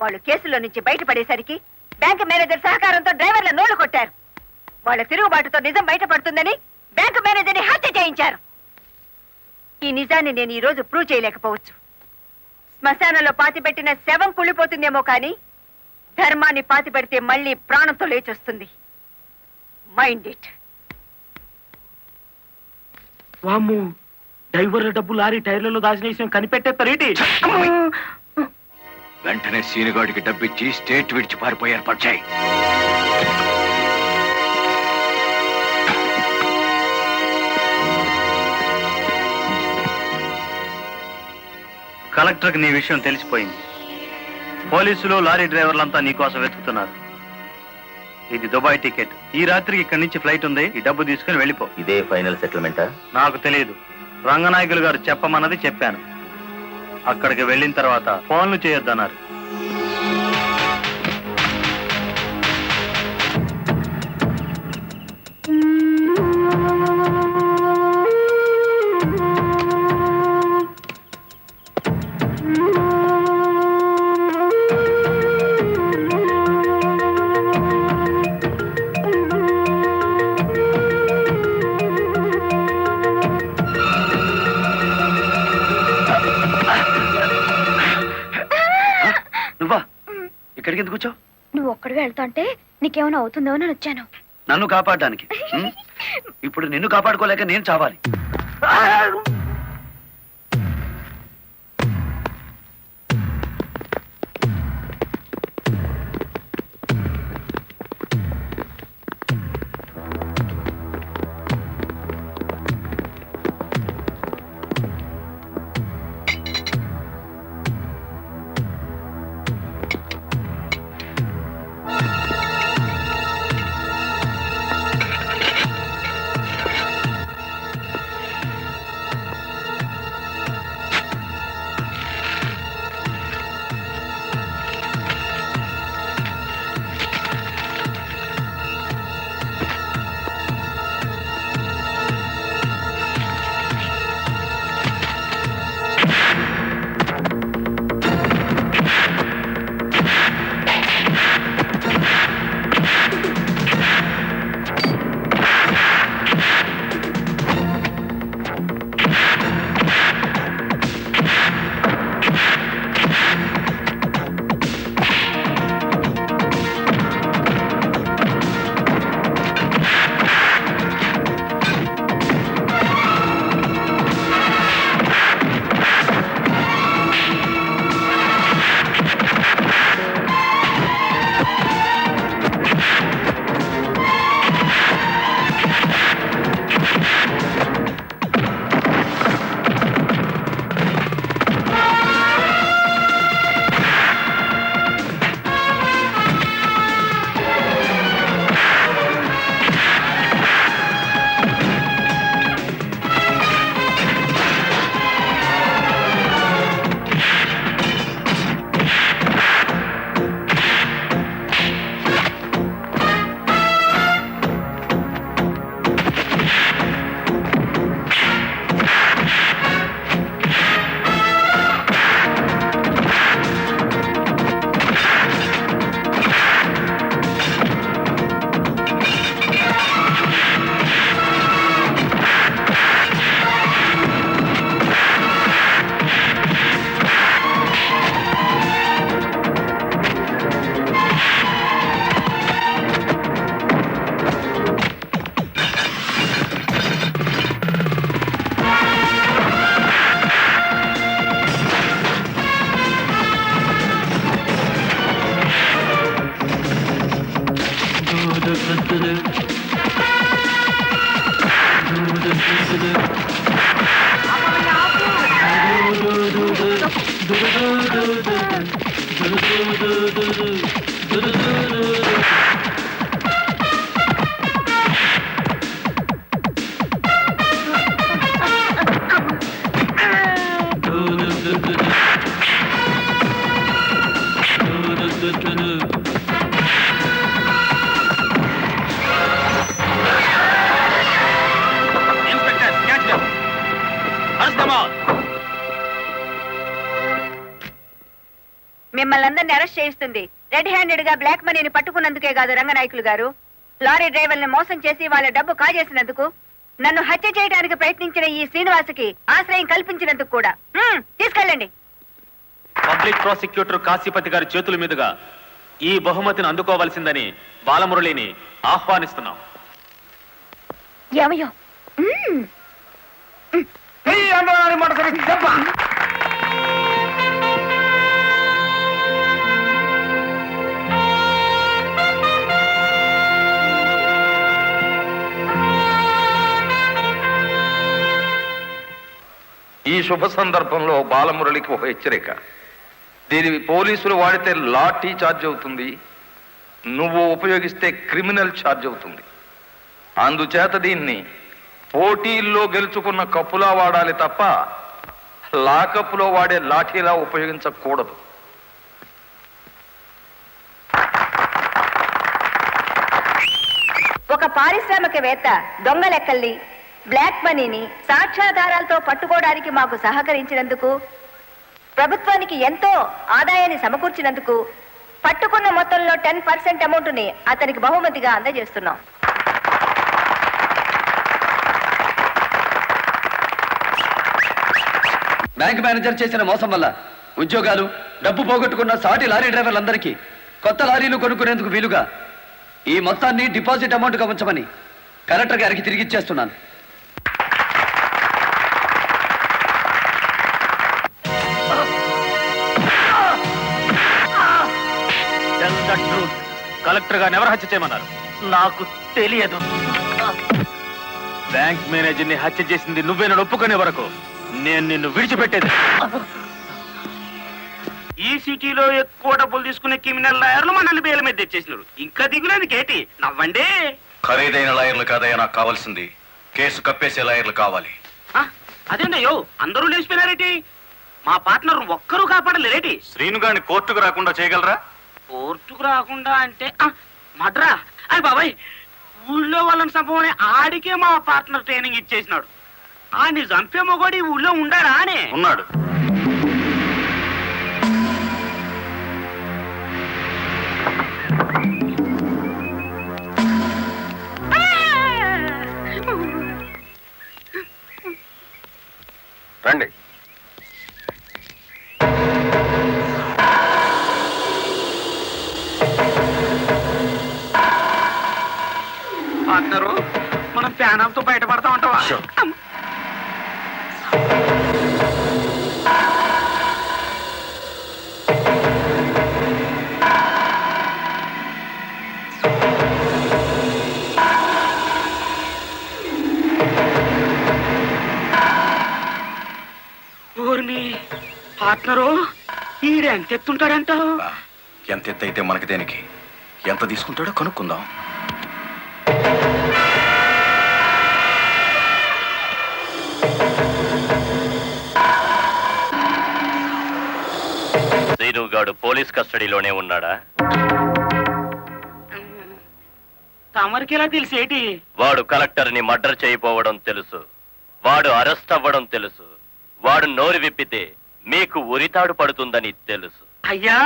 Speaker 2: వాళ్ళు కేసుల్లో నుంచి బయటపడేసరికి బ్యాంక్ మేనేజర్ సహకారంతో డ్రైవర్ల నోళ్లు కొట్టారు. వాళ్ళ తిరుగుబాటుతో నిజం బయటపడుతుందని బ్యాంక్ మేనేజర్ని హత్య చేయించారు. ఈ నిజాన్ని నేను ఈ రోజు ప్రూవ్ చేయలేకపోవచ్చు. శ్మశానంలో పాతిపెట్టిన శవం కుళ్ళిపోతుందేమో కానీ ధర్మాన్ని పాతిపెడితే మళ్ళీ ప్రాణంతో లేచొస్తుంది. Mind it.
Speaker 5: వామ్మో, డ్రైవర్ల డబ్బు లారీ టైర్లలో దాచిన విషయం కనిపెట్టేస్తారేంటి?
Speaker 8: వెంటనే సీనుగాడికి డబ్బిచ్చి స్టేట్ విడిచి పారిపోయి ఏర్పాటు చేయి.
Speaker 7: కలెక్టర్కి నీ విషయం తెలిసిపోయింది. పోలీసులు లారీ డ్రైవర్లంతా నీ కోసం వెతుకుతున్నారు. ఇది దుబాయ్ టికెట్. ఈ రాత్రికి ఇక్కడి నుంచి ఫ్లైట్ ఉంది. ఈ డబ్బు తీసుకుని వెళ్ళిపో.
Speaker 3: ఇదే ఫైనల్ సెటిల్మెంటా?
Speaker 7: నాకు తెలియదు. రంగనాయకులు గారు చెప్పమన్నది చెప్పాను. అక్కడికి వెళ్ళిన తర్వాత ఫోన్లు చేయొద్దన్నారు.
Speaker 8: నువ్వా ఇక్కడికి ఎందుకు వచ్చావు?
Speaker 1: నువ్వు ఒక్కడిగా వెళ్తా అంటే నీకేమైనా అవుతుందో అని వచ్చాను.
Speaker 8: నన్ను కాపాడడానికి. ఇప్పుడు నిన్ను కాపాడుకోలేక నేను చావాలి.
Speaker 5: Inspector catch them. Arrest them all.
Speaker 2: మిమ్మల్ని అందరినీ అరెస్ట్ చేయిస్తుంది రెడ్ హ్యాండెడ్ గా బ్లాక్ మనీని పట్టుకున్నందుకే కాదు రంగనాయకులు గారు, లారీ డ్రైవర్ని మోసం చేసి వాళ్ళ డబ్బు కాజేసినందుకు, నన్ను హత్య చేయడానికి ప్రయత్నించిన ఈ శ్రీనివాసుకి ఆశ్రయం కల్పించినందుకు కూడా. తీసుకెళ్ళండి.
Speaker 5: పబ్లిక్ ప్రాసిక్యూటర్ కాశీపతి గారి చేతుల మీదుగా ఈ బహుమతిని అందుకోవాల్సిందని బాలమురళిని ఆహ్వానిస్తున్నాం.
Speaker 2: ఏమయ్యో?
Speaker 10: ఈ శుభ సందర్భంలో బాలమురళికి ఒక హెచ్చరిక. దీని పోలీసులు వాడితే లాఠీ ఛార్జ్ అవుతుంది, నువ్వు ఉపయోగిస్తే క్రిమినల్ ఛార్జ్ అవుతుంది. అందుచేత దీన్ని పోటీల్లో గెలుచుకున్న కప్పులా వాడాలి తప్ప లాకప్పులో వాడే లాఠీలా ఉపయోగించకూడదు.
Speaker 2: ఒక పారిశ్రామికవేత్త దొంగ లెక్కల్ని, బ్లాక్ మనీని సాక్ష్యాధారాలతో పట్టుకోవడానికి మాకు సహకరించినందుకు, ప్రభుత్వానికి ఎంతో ఆదాయాన్ని సమకూర్చినందుకు పట్టుకున్న మొత్తంలో 10% అమౌంట్ని అతనికి బహుమతిగా అందజేస్తున్నాం.
Speaker 8: బ్యాంక్ మేనేజర్ చేసిన మోసం వల్ల ఉద్యోగాలు, డబ్బు పోగొట్టుకున్న సాటి లారీ డ్రైవర్లందరికీ కొత్త లారీలు కొనుక్కునేందుకు వీలుగా ఈ మొత్తాన్ని డిపాజిట్ అమౌంట్గా ఉంచమని కలెక్టర్ గారికి తిరిగిచ్చేస్తున్నాను.
Speaker 5: కలెక్టర్ గారిని ఎవరు హత్య చేయమన్నారు?
Speaker 6: నాకు తెలియదు.
Speaker 5: బ్యాంక్ మేనేజర్ ని హత్య చేసింది నువ్వేనని ఒప్పుకునే వరకు నేను నిన్ను విడిచిపెట్టేది.
Speaker 6: ఈ సిటీలో ఎక్కువ డబ్బులు తీసుకునే క్రిమినల్ లాయర్లు మనల్ని బేల మీద తెచ్చేసినారు. ఇంకా దిగులేదు కేటి, నవ్వండి.
Speaker 4: ఖరీదైన లాయర్లు కాదయ్యా నాకు కావాల్సింది, కేసు కప్పేసే లాయర్లు కావాలి.
Speaker 6: అదేంటయ్యో అందరూ లేచిపోయినారేటి? మా పార్ట్నర్ ఒక్కరూ కాపాడలేరేటి?
Speaker 3: శ్రీను గారిని కోర్టుకు రాకుండా చేయగలరా?
Speaker 6: కోర్టుకు రాకుండా అంటే మడ్రా. అయ్యి బాబాయ్, ఊళ్ళో వాళ్ళని చంపమని ఆడికే మా పార్ట్నర్ ట్రైనింగ్ ఇచ్చేసినాడు. ఆడిని చంపే మొగోడు ఈ ఊళ్ళో ఉండాడా అని?
Speaker 3: ఉన్నాడు. రండి.
Speaker 6: పార్ట్నరు, మనం ప్యానంతో బయటపడతా ఉంటావా? ఊరిని పార్ట్నరు, ఈడెంత ఎత్తుంటాడంటావు?
Speaker 4: ఎంత ఎత్తు అయితే మనకి దేనికి, ఎంత తీసుకుంటాడో కనుక్కుందాం.
Speaker 3: శ్రీనుగాడు పోలీస్ కస్టడీలోనే ఉన్నాడా?
Speaker 6: తమరికి ఎలా తెలిసేటి?
Speaker 3: వాడు కలెక్టర్ ని మర్డర్ చేయపోవడం తెలుసు, వాడు అరెస్ట్ అవ్వడం తెలుసు, వాడు నోరు విప్పితే మీకు ఉరితాడు పడుతుందని తెలుసు.
Speaker 6: అయ్యా,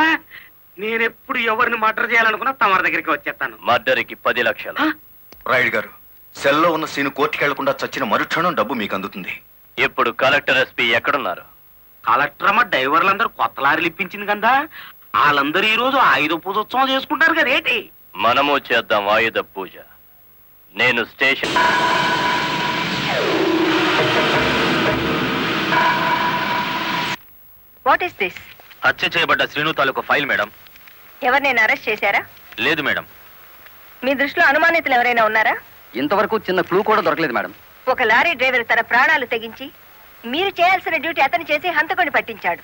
Speaker 6: నేనెప్పుడు ఎవరిని మర్డర్ చేయాలనుకున్నా తమరి దగ్గరికి వచ్చేస్తాను.
Speaker 3: మర్డర్కి 10 లక్షలు.
Speaker 4: రాయుడు గారు, సెల్లో ఉన్న సీను కోర్టుకి వెళ్లకుండా చచ్చిన మరుక్షణం డబ్బు మీకు అందుతుంది.
Speaker 3: ఇప్పుడు కలెక్టర్ ఎస్పీ ఎక్కడున్నారు?
Speaker 6: కలెక్టర్ అమ్మ డ్రైవర్లందరూ కొత్త లారీలు ఇప్పించింది కదా, వాళ్ళందరూ ఈ రోజు ఆయుధ పూజోత్సవం చేసుకుంటారు కదా ఏంటి?
Speaker 3: మనము చేద్దాం ఆయుధ పూజ. నేను స్టేషన్.
Speaker 2: What is this?
Speaker 5: హత్య చేయబడ్డ శ్రీను తాలూకు ఫైల్ మేడం.
Speaker 2: ఎవరినైనా అరెస్ట్ చేశారా?
Speaker 5: లేదు మేడం.
Speaker 2: మీ దృష్టిలో అనుమానితులు ఎవరైనా ఉన్నారా?
Speaker 8: ఇంతవరకు చిన్న క్లూ కూడా దొరకలేదు మేడం.
Speaker 2: ఒక లారీ డ్రైవర్ తన ప్రాణాలు తెగించి మీరు చేయాల్సిన డ్యూటీ అతను చేసి హంతకుని పట్టించాడు.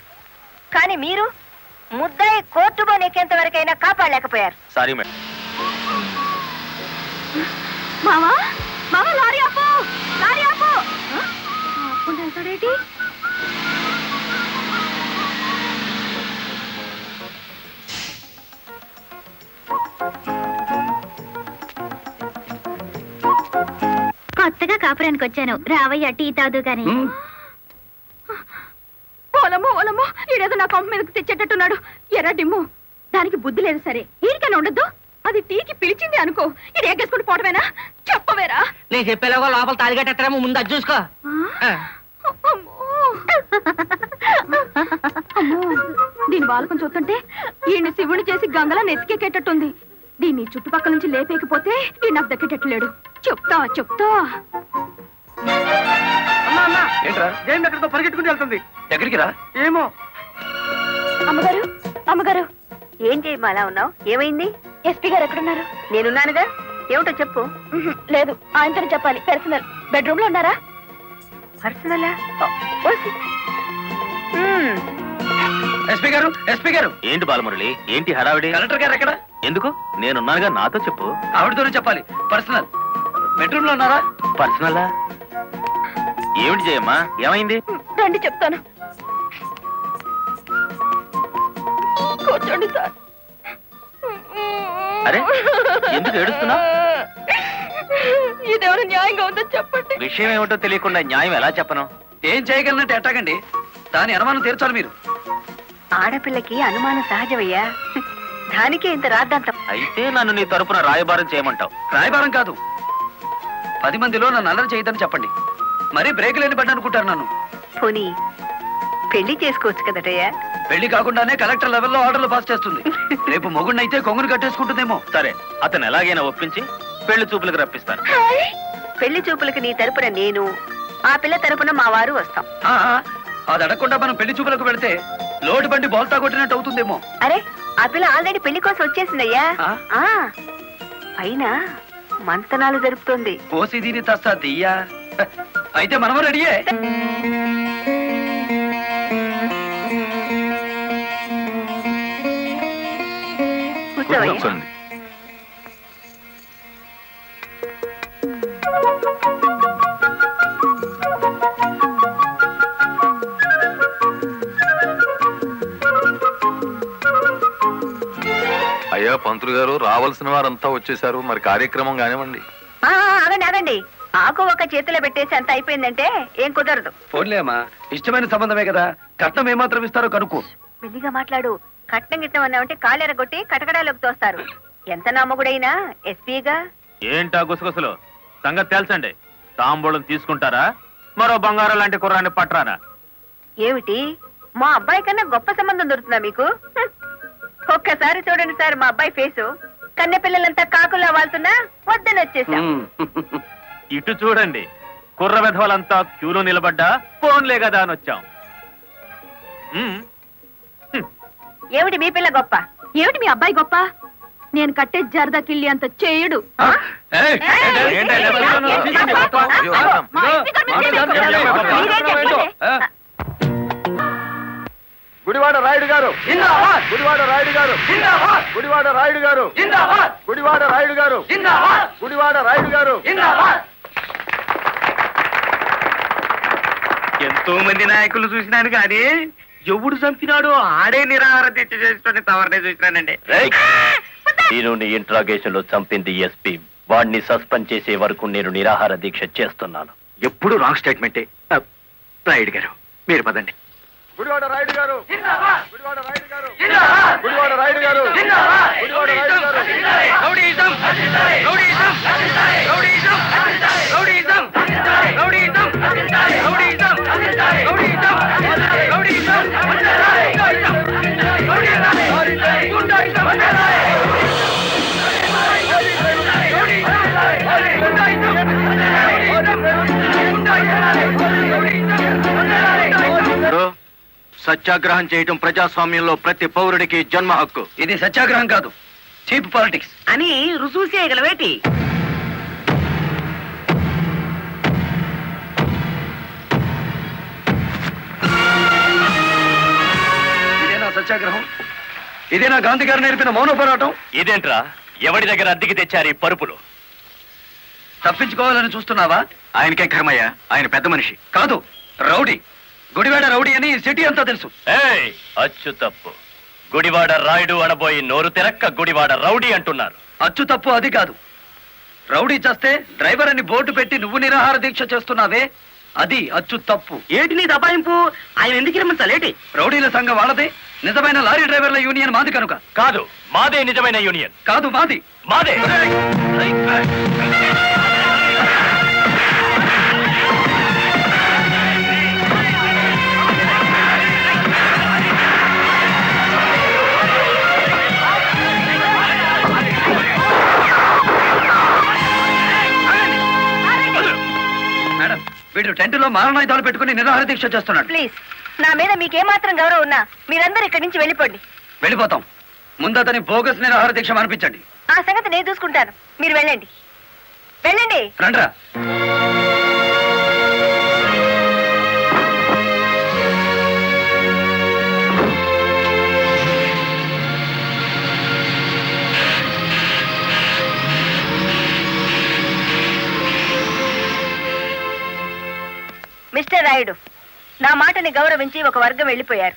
Speaker 2: కానీ మీరు ముద్దాయి కోర్టులో నెక్కేంత వరకైనా కాపాడలేకపోయారు.
Speaker 3: Sorry madam.
Speaker 2: మామా మామా లారీ ఆపు, లారీ ఆపు. ఆపుకుంటాడేంటి?
Speaker 1: కొత్తగా కాపురానికి వచ్చాను, రావయ్య టీ తాదు గాని.
Speaker 2: ఓలమ్మో ఓలమ్మో, ఈడేదో నా కొంప మీదకి తెచ్చేటట్టున్నాడు. ఎర్ర డిమ్ము, దానికి బుద్ధి లేదు. సరే ఈడికైనా ఉండద్దు. అది టీకి పిలిచింది అనుకో, ఇది ఎగ్గేసుకుంటూ పోవటమేనా? చెప్పవేరా?
Speaker 6: నేను చెప్పేలాగో లోపల తాలిగట్టేమో ముందు అది చూసుకో.
Speaker 2: దీని బాలకం చూస్తుంటే ఈయన శివుని చేసి గంగలా నెత్తికెక్కేటట్టుంది. దీన్ని చుట్టుపక్కల నుంచి లేపేకపోతే ఈ నాకు దక్కేటట్లేడు. చెప్తా చెప్తా.
Speaker 9: ఏంట్రా జైన్ ఎక్కడితో పరిగెట్టుకుని వెళ్తుంది?
Speaker 8: ఎక్కడికి రా?
Speaker 9: ఏమో.
Speaker 2: అమ్మగారు అమ్మగారు, ఏం చేయమ్మా అలా ఉన్నావు? ఏమైంది?
Speaker 1: ఎస్పీ గారు ఎక్కడున్నారు?
Speaker 2: నేనున్నానుగా, ఏమిటో చెప్పు.
Speaker 1: లేదు, ఆయనతోనే చెప్పాలి. పర్సనల్. బెడ్రూమ్ లో ఉన్నారా?
Speaker 2: పర్సనలా?
Speaker 8: ఎస్పీ గారు, ఎస్పీ గారు.
Speaker 5: ఏంటి బాలమురళి, ఏంటి హడావిడి?
Speaker 8: కలెక్టర్ గారు ఎక్కడ?
Speaker 5: ఎందుకు? నేనున్నానుగా, నాతో చెప్పు.
Speaker 8: ఆవిడతోనే చెప్పాలి. పర్సనల్. బెడ్రూమ్ లో ఉన్నారా?
Speaker 5: పర్సనలా? ఏమిటి జయమ్మా, ఏమైంది?
Speaker 1: రండి చెప్తాను. కూర్చోండి సార్.
Speaker 5: అరే, ఎందుకు ఏడుస్తున్నావ్?
Speaker 1: ఇదేమైనా న్యాయంగా ఉందో చెప్పండి.
Speaker 5: విషయం ఏమిటో తెలియకుండా న్యాయం ఎలా చెప్పను?
Speaker 8: ఏం చేయగలనంటే ఎట్టాగండి? దాని అనుమానం తీర్చాలి మీరు.
Speaker 2: ఆడపిల్లకి అనుమానం సహజమయ్యా, దానికే ఇంత రాద్దాంతం.
Speaker 5: అయితే నన్ను నీ తరపున రాయబారం చేయమంటావు?
Speaker 8: రాయబారం కాదు, 10 మందిలో నన్ను అల్లరి చేయదని చెప్పండి. మరీ బ్రేక్ లేని పడ్డ అనుకుంటారు నన్ను.
Speaker 2: పోనీ పెళ్లి చేసుకోవచ్చు కదటయ్యా?
Speaker 8: పెళ్లి కాకుండానే కలెక్టర్ లెవెల్లో ఆర్డర్లు పాస్ చేస్తుంది. రేపు మొగుడినైతే కొంగును కట్టేసుకుంటుందేమో.
Speaker 5: సరే, అతను ఎలాగైనా ఒప్పించి పెళ్లి చూపులకు రప్పిస్తాను.
Speaker 2: పెళ్లి చూపులకు నీ తరపున నేను, ఆ పిల్ల తరపున మా వారు వస్తాం.
Speaker 8: ఆ, అది అడగకుండా మనం పెళ్లి చూపులకు వెళితే లోటు బండి బోల్తా కొట్టినట్టు అవుతుందేమో.
Speaker 2: అరే, ఆ పిల్ల ఆల్రెడీ పెళ్లి కోసం వచ్చేసిందయ్యా.
Speaker 8: ఆ?
Speaker 2: ఆ, పైన మంతనాలు జరుపుతోంది.
Speaker 8: పోసి దీని తస్తా దియ్యా. అయితే మనము రెడీయే.
Speaker 2: కూర్చోవయ్యా.
Speaker 10: అయ్యా పంతులు గారు, రావాల్సిన వారంతా వచ్చేసారు, మరి కార్యక్రమం కానివ్వండి.
Speaker 2: ఆగండి ఆగండి, ఆకు ఒక చేతిలో పెట్టేసి అంత అయిపోయిందంటే ఏం కుదరదు.
Speaker 8: ఫోన్లే అమ్మా, ఇష్టమైన సంబంధమే కదా. కట్నం ఏమాత్రం ఇస్తారో కనుక్కో.
Speaker 2: మెల్లిగా మాట్లాడు. కట్నం గిట్నం అన్నామంటే కాలెరగొట్టి కటకడాలోకి తోస్తారు. ఎంత నమ్మగుడైనా ఎస్పీగా.
Speaker 5: ఏంటా గుసగుసలు? సంగతి తెలుసండి. తాంబూలం తీసుకుంటారా? మరో బంగారం లాంటి కుర్రాన్ని పట్టరానా?
Speaker 2: ఏమిటి, మా అబ్బాయి కన్నా గొప్ప సంబంధం దొరుకుతుందా మీకు? ఒక్కసారి చూడండి సార్ మా అబ్బాయి ఫేసు. కన్నె పిల్లలంతా కాకులా వాళ్తున్నా వద్దని వచ్చేసా.
Speaker 5: ఇటు చూడండి, కుర్ర వెధవలంతా క్యూలో నిలబడ్డా ఫోన్లే కదా అని వచ్చాం.
Speaker 2: ఏమిటి మీ పిల్ల గొప్ప? ఏమిటి మీ అబ్బాయి గొప్ప? నేను కట్టే జరదా కిళ్ళి అంత చేయడు.
Speaker 10: గుడివాడ రాయుడు గారు, గుడివాడ రాయుడు గారు, గుడివాడ రాయుడు గారు, గుడివాడ రాయుడు గారు, గుడివాడ రాయుడు గారు.
Speaker 9: ఎంతో మంది నాయకులు చూసినాను కానీ ఎవడు చంపినాడో ఆడే నిరాహార దీక్ష చేసుకుని తవరనే చూసినానండి.
Speaker 3: నేను నీ ఇంట్రాగేషన్ లో చంపింది ఎస్పీ. వాడిని సస్పెండ్ చేసే వరకు నేను నిరాహార దీక్ష చేస్తున్నాను.
Speaker 8: ఎప్పుడు రాంగ్ స్టేట్మెంటే. రాయుడు గారు, మీరు పదండి.
Speaker 10: గుడివాడ రాయుడు గారు, గుడివాడ రాయుడు గారు, గుడివాడ రాయుడు గారు, గుడివాడ రాయుడు గారు.
Speaker 9: Rowdyism, rowdyism, rowdyism, rowdyism, rowdyism, rowdyism, rowdyism, rowdyism,
Speaker 8: సత్యాగ్రహం చేయటం ప్రజాస్వామ్యంలో ప్రతి పౌరుడికి జన్మ హక్కు. ఇది సత్యాగ్రహం కాదు, చీప్ పాలిటిక్స్.
Speaker 6: అని రుజువు చేయగలవేటి?
Speaker 8: ఇదేనా సత్యాగ్రహం? ఇదేనా గాంధీ గారు నేర్పిన మౌన పోరాటం?
Speaker 3: ఇదేంట్రా ఎవడి దగ్గర అద్దెకి తెచ్చారు ఈ పరుపులు?
Speaker 8: తప్పించుకోవాలని చూస్తున్నావా? ఆయనకే కర్మయ్య, ఆయన పెద్ద మనిషి కాదు, రౌడీ. గుడివాడ రౌడీ అని సిటీ అంతా తెలుసు.
Speaker 3: ఏయ్ అచ్చు తప్పు. గుడివాడ రాయుడు అనబోయి నోరు తెరక్క గుడివాడ రౌడీ అంటున్నారు.
Speaker 8: అచ్చు తప్పు అది కాదు. రౌడీ చేస్తే డ్రైవర్ అని బోర్డు పెట్టి నువ్వు నిరాహార దీక్ష చేస్తున్నావే, అది అచ్చు తప్పు.
Speaker 6: ఏటి నీ దబాయింపు? ఆయన ఎందుకు రమ్మంచాలేటి?
Speaker 8: రౌడీల సంఘం వాళ్ళదే, నిజమైన లారీ డ్రైవర్ల యూనియన్ మాది కనుక.
Speaker 3: కాదు, మాదే నిజమైన యూనియన్.
Speaker 8: కాదు, మాది.
Speaker 3: మాదే.
Speaker 8: మేడం, వీడు టెంట్లో మారణాయుధాలు పెట్టుకుని నిరాహార దీక్ష చేస్తున్నాడు.
Speaker 2: ప్లీజ్, నా మీద మీకేమాత్రం గౌరవం ఉన్నా మీరందరూ ఇక్కడి నుంచి వెళ్ళిపోండి.
Speaker 8: వెళ్ళిపోతాం. ముందు అతని బోగస్ నిరాహార దీక్ష అనిపించండి.
Speaker 2: ఆ సంగతి నేను చూసుకుంటాను, మీరు వెళ్ళండి. వెళ్ళండి.
Speaker 8: రండ్రా.
Speaker 2: మిస్టర్ రాయుడు, నా మాటని గౌరవించి ఒక వర్గం వెళ్ళిపోయారు.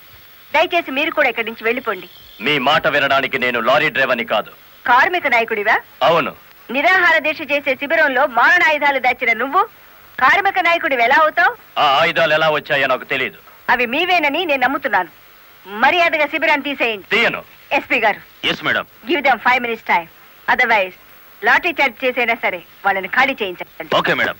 Speaker 2: దయచేసి మీరు కూడా ఇక్కడి నుంచి వెళ్ళిపోండి.
Speaker 3: మీ మాట వినడానికి నేను లారీ డ్రైవర్ని కాదు.
Speaker 2: కార్మిక నాయకుడివా?
Speaker 3: అవును.
Speaker 2: నిరాహార దీక్ష చేసే శిబిరంలో మారణాయుధాలు దాచిన నువ్వు కార్మిక నాయకుడివి ఎలా అవుతావు?
Speaker 3: ఆ ఆయుధాలు ఎలా వచ్చాయో నాకు తెలియదు.
Speaker 2: అవి మీవేనని నేను నమ్ముతున్నాను. మర్యాదగా శిబిరాన్ని తీసేయండి.
Speaker 3: తీయను.
Speaker 2: ఎస్పీ గారు,
Speaker 3: yes madam.
Speaker 2: Give them 5 minutes time. Otherwise lathi charge చేసైనా సరే వాళ్ళని ఖాళీ చేయించండి.
Speaker 3: Okay madam.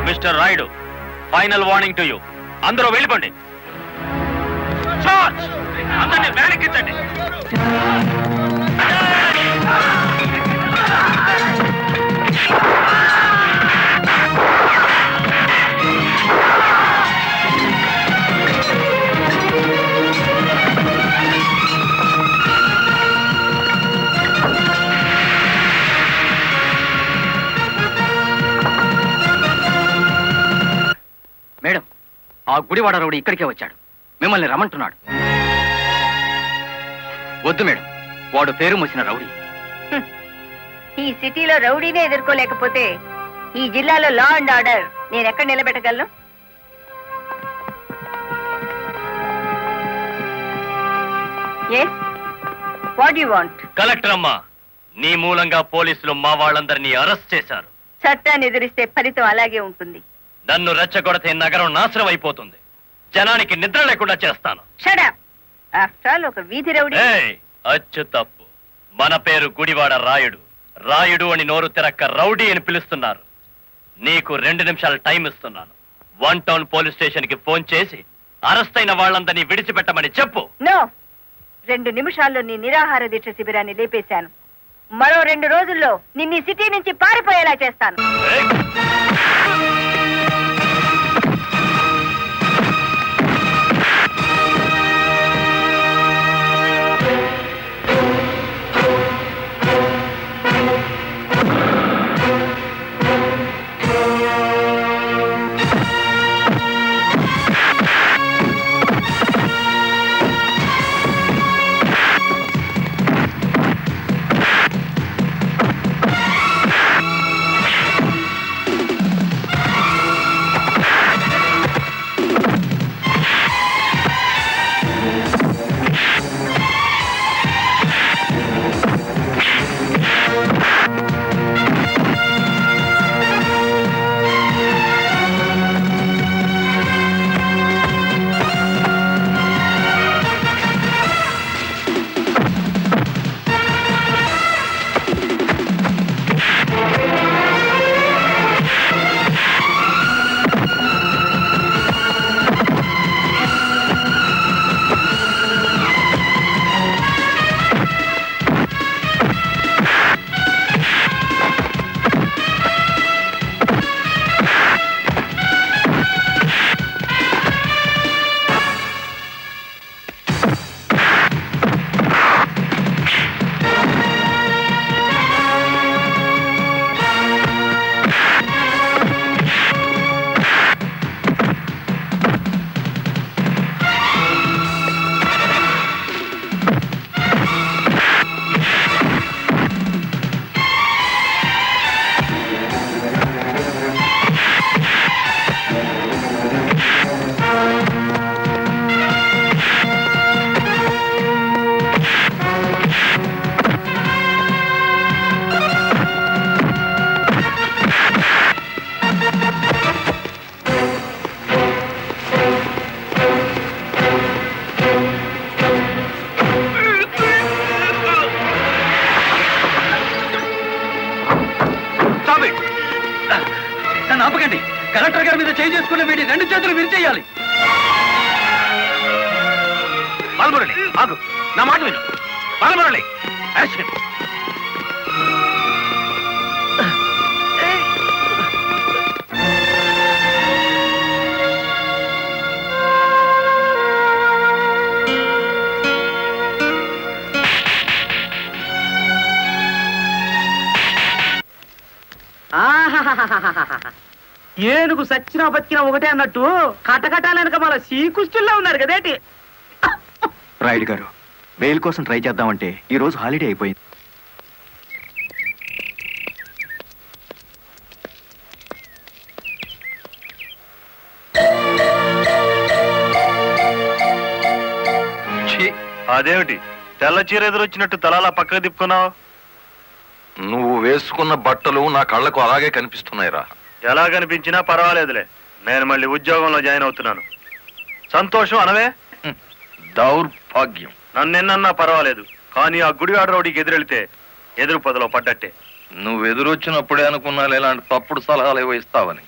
Speaker 3: Mister Rayudu, final warning to you. అందరూ వెళ్ళిపోండి. చార్జ్! అందరినీ వ్యాన్ ఎక్కించండి.
Speaker 5: మేడం, ఆ గుడివాడ రౌడీ ఇక్కడికే వచ్చాడు. మిమ్మల్ని రమ్మంటున్నాడు. వద్దు మేడం, వాడు పేరు మోసిన రౌడీ.
Speaker 2: ఈ సిటీలో రౌడీనే ఎదుర్కోలేకపోతే ఈ జిల్లాలో లా అండ్ ఆర్డర్ నేను ఎక్కడ నిలబెట్టగలను? Yes, what you want?
Speaker 3: Collector అమ్మా, నీ మూలంగా పోలీసులు మా వాళ్ళందరినీ అరెస్ట్ చేశారు.
Speaker 2: చట్టాన్ని ఎదిరిస్తే ఫలితం అలాగే ఉంటుంది.
Speaker 3: నన్ను రెచ్చగొడితే నగరం నాశనం అయిపోతుంది. జనానికి నిద్ర లేకుండా చేస్తాను.
Speaker 2: Shut up. ఆఫ్టర్ ఆల్ ఒక వీధి రౌడీ.
Speaker 3: ఏయ్, అచ్చు తప్పు. మన పేరు గుడివాడ రాయుడు. రాయుడు అని నోరు తిరక్క రౌడీ అని పిలుస్తున్నారు. నీకు 2 నిమిషాలు టైం ఇస్తున్నాను. 1 టౌన్ పోలీస్ స్టేషన్ కి ఫోన్ చేసి అరెస్ట్ అయిన వాళ్ళందరినీ విడిచిపెట్టమని చెప్పు.
Speaker 2: నో, 2 నిమిషాల్లో నీ నిరాహార దీక్ష శిబిరాన్ని లేపేశాను. మరో 2 రోజుల్లో నిన్ను ఈ సిటీ నుంచి పారిపోయేలా చేస్తాను.
Speaker 3: ఏయ్!
Speaker 8: నన్ను ఆపకండి. కలెక్టర్ గారి మీద చేయి చేసుకున్న వీడి 2 చేతులు విరిచేయాలి.
Speaker 5: బాలమురళి ఆగు, నా మాట విను. బాలమురళి యాక్షన్.
Speaker 6: ఏనుగు సచ్చినా బతికినా ఒకటే అన్నట్టు కటకటాలనక మన శ్రీకృష్ణుల్లో ఉన్నారు కదేటి.
Speaker 9: రాయుడు గారు, బెయిల్ కోసం ట్రై చేద్దామంటే ఈ రోజు హాలిడే అయిపోయింది.
Speaker 7: అదేమిటి తెల్ల చీర ఎదురొచ్చినట్టు తలాలా పక్కకు తిప్పుకున్నావు?
Speaker 10: నువ్వు వేసుకున్న బట్టలు నా కళ్ళకు అలాగే కనిపిస్తున్నాయిరా.
Speaker 7: ఎలా కనిపించినా పర్వాలేదులే, నేను మళ్ళీ ఉద్యోగంలో జాయిన్ అవుతున్నాను. సంతోషం అనవే.
Speaker 10: దౌర్భాగ్యం.
Speaker 7: నన్నెన్నన్నా పర్వాలేదు, కానీ ఆ గుడివాడ రౌడీకి ఎదురెళ్తే ఎదురు పొదలో పడ్డట్టే.
Speaker 10: నువ్వు ఎదురొచ్చినప్పుడే అనుకున్నాను ఇలాంటి తప్పుడు సలహాలు ఏవో ఇస్తావని.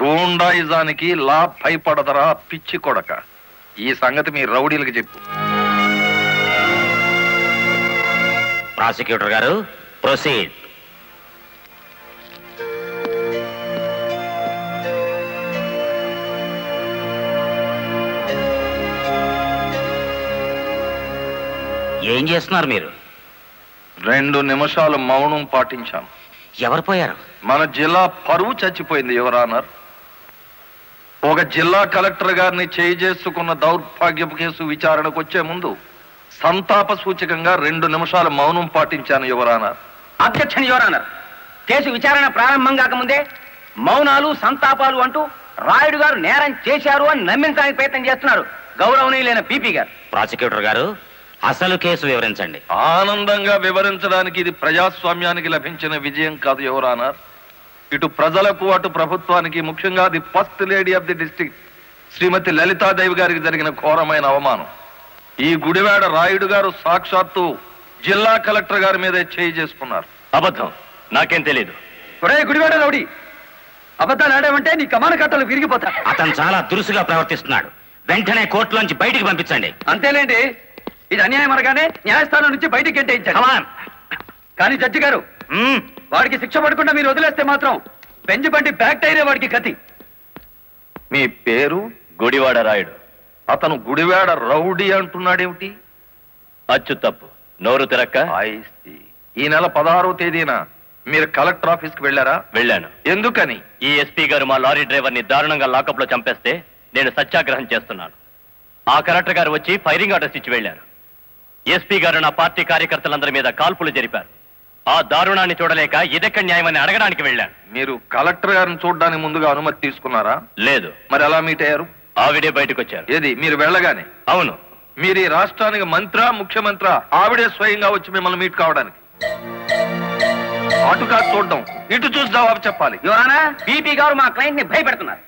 Speaker 10: గూండాయిజానికి లా భయపడదరా పిచ్చి కొడక. ఈ సంగతి మీ రౌడీలకు చెప్పు.
Speaker 5: ప్రాసిక్యూటర్ గారు ప్రొసీడ్. ఏం చేస్తున్నారు మీరు?
Speaker 10: 2 నిమిషాలు మౌనం పాటించాను.
Speaker 5: ఎవరు పోయారు?
Speaker 10: మన జిల్లా పరువు చచ్చిపోయింది యువరానర్. ఒక జిల్లా కలెక్టర్ గారిని చేయి చేసుకున్న దౌర్భాగ్యపు కేసు విచారణకు వచ్చే ముందు సంతాప సూచకంగా 2 నిమిషాలు మౌనం పాటించాను your honour.
Speaker 6: Objection your honour. Case విచారణ ప్రారంభం కాకముందే మౌనాలు సంతాపాలు అంటూ రాయుడు గారు నేరం చేశారు అని నమ్మించడానికి ప్రయత్నం చేస్తున్నారు గౌరవనీయులైన పీపీ గారు.
Speaker 5: ప్రాసిక్యూటర్ గారు అసలు కేసు వివరించండి.
Speaker 10: ఆనందంగా వివరించడానికి ఇది ప్రజాస్వామ్యానికి లభించిన విజయం కాదు యువరానర్. ఇటు ప్రజలకు అటు ప్రభుత్వానికి, ముఖ్యంగా the first lady of the district Srimati Lalithadevi గారికి జరిగిన ఘోరమైన అవమానం. ఈ గుడివాడ రాయుడు గారు సాక్షాత్తు జిల్లా కలెక్టర్ గారి మీదే చేయి చేసుకున్నారు.
Speaker 3: అబద్ధం, నాకేం తెలీదు.
Speaker 8: ఒరే గుడివాడ రౌడీ, అబద్ధాలు ఆడామంటే నీ కమాన కట్టలు విరిగిపోతా.
Speaker 5: అతను చాలా దురుసుగా ప్రవర్తిస్తున్నాడు. వెంటనే కోర్టులోంచి బయటికి పంపించండి.
Speaker 8: అంతేలేండి, ఇది అన్యాయం అనగానే న్యాయస్థానం నుంచి బయటికి గెంటేయించాడు. కానీ జడ్జి గారు, వాడికి శిక్ష పడకుండా మీరు వదిలేస్తే మాత్రం బెంచ్ బండి బ్యాక్ టైరే వాడికి గతి.
Speaker 10: మీ పేరు?
Speaker 3: గుడివాడ రాయుడు.
Speaker 10: అతను గుడివాడ రౌడీ అంటున్నాడేమిటి?
Speaker 3: అచ్చు తప్పు, నోరు తిరక్క.
Speaker 10: ఈ నెల 16వ తేదీన మీరు కలెక్టర్ ఆఫీస్ కి వెళ్ళారా?
Speaker 3: వెళ్ళాను.
Speaker 10: ఎందుకని?
Speaker 3: ఈ ఎస్పీ గారు మా లారీ డ్రైవర్ ని దారుణంగా లాకప్ లో చంపేస్తే నేను సత్యాగ్రహం చేస్తున్నాను. ఆ కలెక్టర్ గారు వచ్చి ఫైరింగ్ ఆర్డర్స్ ఇచ్చి వెళ్లారు. ఎస్పీ గారు నా పార్టీ కార్యకర్తలందరి మీద కాల్పులు జరిపారు. ఆ దారుణాన్ని చూడలేక ఇదెక్కడ న్యాయమని అడగడానికి వెళ్ళాను.
Speaker 10: మీరు కలెక్టర్ గారిని చూడడానికి ముందుగా అనుమతి తీసుకున్నారా?
Speaker 3: లేదు.
Speaker 10: మరి ఎలా మీట్ అయ్యారు?
Speaker 3: ఆవిడే బయటకు వచ్చారు.
Speaker 10: ఏది, మీరు వెళ్ళగానే?
Speaker 3: అవును.
Speaker 10: మీరు ఈ రాష్ట్రానికి మంత్రా, ముఖ్యమంత్రా? ఆవిడే స్వయంగా వచ్చి మిమ్మల్ని మీట్ కావడానికి. అటు కాదు చూడడం, ఇటు చూసి జవాబు చెప్పాలి.
Speaker 6: యువరానా, పీపీ గారు మా క్లయింట్ ని భయపెడుతున్నారు.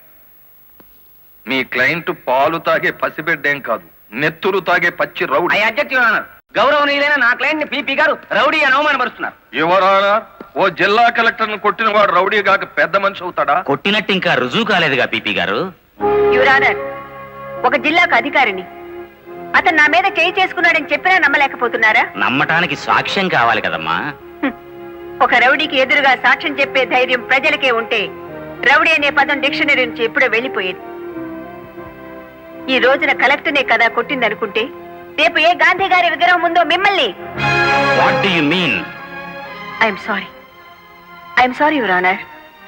Speaker 10: మీ క్లయింట్ పాలు తాగే పసిబిడ్డేం కాదు, నెత్తురు తాగే పచ్చి rowdy.
Speaker 6: I object your honour. గౌరవనీయులైన నా క్లయింట్ ని పీపీ గారు రౌడీ అని అవమానపరుస్తున్నారు.
Speaker 10: యువరానా, ఓ జిల్లా కలెక్టర్ ను కొట్టిన వాడు రౌడీ కాక పెద్ద మనిషి అవుతాడా?
Speaker 5: కొట్టినట్టు ఇంకా రుజువు కాలేదుగా పీపీ గారు.
Speaker 2: యువరానర్, ఒక జిల్లాకు అధికారిని అతను నా మీద చేయి చేసుకున్నాడని చెప్పినా నమ్మలేకపోతున్నారా?
Speaker 5: నమ్మటానికి సాక్ష్యం కావాలి కదమ్మా.
Speaker 2: ఒక రౌడీకి ఎదురుగా సాక్ష్యం చెప్పే ధైర్యం ప్రజలకే ఉంటే రౌడీ అనే పదం డిక్షనరీ నుంచి ఎప్పుడో వెళ్ళిపోయేది. ఈ రోజున కలెక్టర్నే కదా కొట్టిందనుకుంటే రేపు ఏ గాంధీ గారి విగ్రహం ముందో మిమ్మల్ని.
Speaker 5: What do you mean?
Speaker 2: I'm sorry your honour.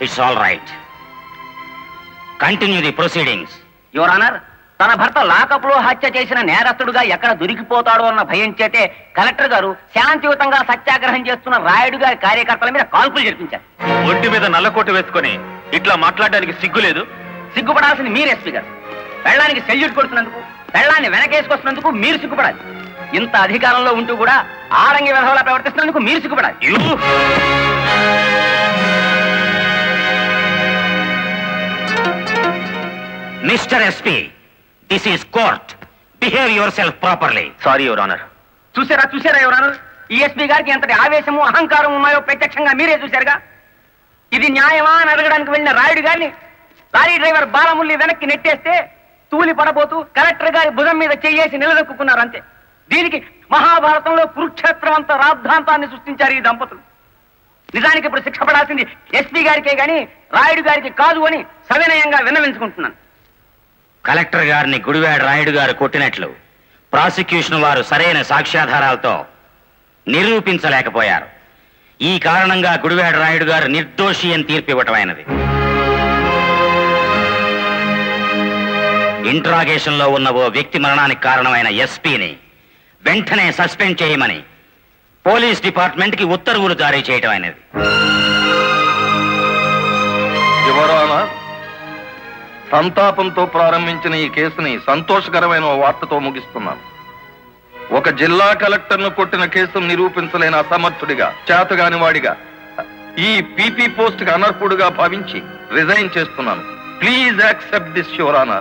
Speaker 5: It's all right. Continue the proceedings.
Speaker 6: Your honour, తన భర్త లాకప్ లో హత్య చేసిన నేరస్తుడుగా ఎక్కడ దొరికిపోతాడో అన్న భయం చేతే కలెక్టర్ గారు శాంతియుతంగా సత్యాగ్రహం చేస్తున్న రాయుడు గారి కార్యకర్తల మీద కాల్పులు జరిపించారు.
Speaker 5: ఒంటి మీద నల్లకోట వేసుకొని ఇట్లా మాట్లాడడానికి సిగ్గు లేదు?
Speaker 6: సిగ్గుపడాల్సింది మీరు ఎస్పీ గారు. పెళ్ళానికి సెల్యూట్ కొడుతున్నందుకు, పెళ్ళాన్ని వెనకేసుకొస్తున్నందుకు మీరు సిగ్గుపడాలి. ఇంత అధికారంలో ఉంటూ కూడా ఆరంగి విధవలా ప్రవర్తిస్తున్నందుకు మీరు సిగ్గుపడాలి.
Speaker 5: Mister SP, this is court. Behave yourself properly.
Speaker 3: Sorry your honour.
Speaker 6: చూసారా యువర్ ఆనర్, ఈ ఎస్పీ గారికి ఎంతటి ఆవేశము, అహంకారం ఉన్నాయో ప్రత్యక్షంగా మీరే చూశారుగా. ఇది న్యాయమా అని అడగడానికి వెళ్ళిన రాయుడు గారిని లారీ డ్రైవర్ బాలముల్లి వెనక్కి నెట్టేస్తే తూలి పడబోతూ కలెక్టర్ గారి భుజం మీద చెయ్యేసి నిలదొక్కున్నారు అంతే. దీనికి మహాభారతంలో కురుక్షేత్రం అంత రాద్ధాంతాన్ని సృష్టించారు ఈ దంపతులు. నిజానికి ఇప్పుడు శిక్ష పడాల్సింది ఎస్పీ గారికే గాని రాయుడు గారికి కాదు అని సవినయంగా విన్నవించుకుంటున్నాను.
Speaker 11: కలెక్టర్ గారిని గుడివాడ రాయుడు గారు కొట్టినట్లు ప్రాసిక్యూషన్ వారు సరైన సాక్ష్యాధారాలతో నిరూపించలేకపోయారు. ఈ కారణంగా గుడివాడ రాయుడు గారు నిర్దోషి అని తీర్పు ఇవ్వటమైనది. ఇంట్రాగేషన్ లో ఉన్న ఓ వ్యక్తి మరణానికి కారణమైన ఎస్పీని వెంటనే సస్పెండ్ చేయమని పోలీస్ డిపార్ట్మెంట్ కి ఉత్తర్వులు జారీ చేయటం అనేది.
Speaker 10: యువరానా, సంతాపంతో ప్రారంభించిన ఈ కేసుని సంతోషకరమైన ఓ వార్తతో ముగిస్తున్నాను. ఒక జిల్లా కలెక్టర్ను కొట్టిన కేసును నిరూపించలేని అసమర్థుడిగా, చేతగాని వాడిగా, ఈ పీపీ పోస్ట్ కి అనర్హుడుగా భావించి రిజైన్ చేస్తున్నాను. Please accept this your honour.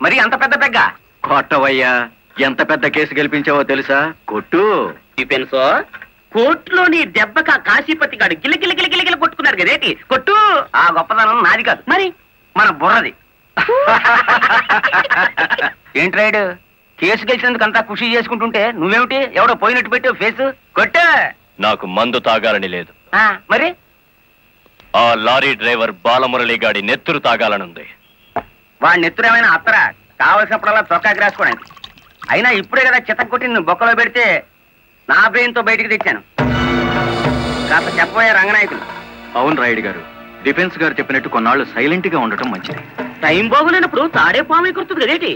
Speaker 6: మరి అంత పెద్ద పెగ్గ
Speaker 8: కొట్టవయ్యా, ఎంత పెద్ద కేసు గెలిపించావో తెలుసా? కొట్టు.
Speaker 6: డిఫెన్సో కోర్టులో నీ దెబ్బక కాశీపతి గాడు గిలగిల కొట్టుకున్నారు కదేటి. కొట్టు. ఆ గొప్పతనం నాది కాదు, మరి మన బుర్రది. ఏంటి రైడు, కేసు గెలిచినందుకు అంతా ఖుషి చేసుకుంటుంటే నువ్వేమిటి ఎవడో పోయినట్టు పెట్టావు ఫేస్. కొట్టు.
Speaker 3: నాకు మందు తాగాలని లేదు.
Speaker 6: మరి
Speaker 3: ఆ లారీ డ్రైవర్ బాలమురళి గాడి నెత్తురు తాగాలనుంది.
Speaker 6: వాడి నెత్తురు ఏమైనా అత్తరా? కావలసినప్పుడల్లా చొక్కాకి రాసుకోవడానికి. అయినా ఇప్పుడే కదా చిత్త కొట్టి బొక్కలో పెడితే నా బ్రెయిన్ తో బయటికి తెచ్చాను. కాస్త చెప్పబోయే రంగనాయకులు.
Speaker 8: అవును రాయుడు గారు, డిఫెన్స్ గారు చెప్పినట్టు కొన్నాళ్ళు సైలెంట్ గా ఉండటం మంచిది.
Speaker 6: టైం బాగులేనప్పుడు తాడే పాము కుర్తుంది కదేటి.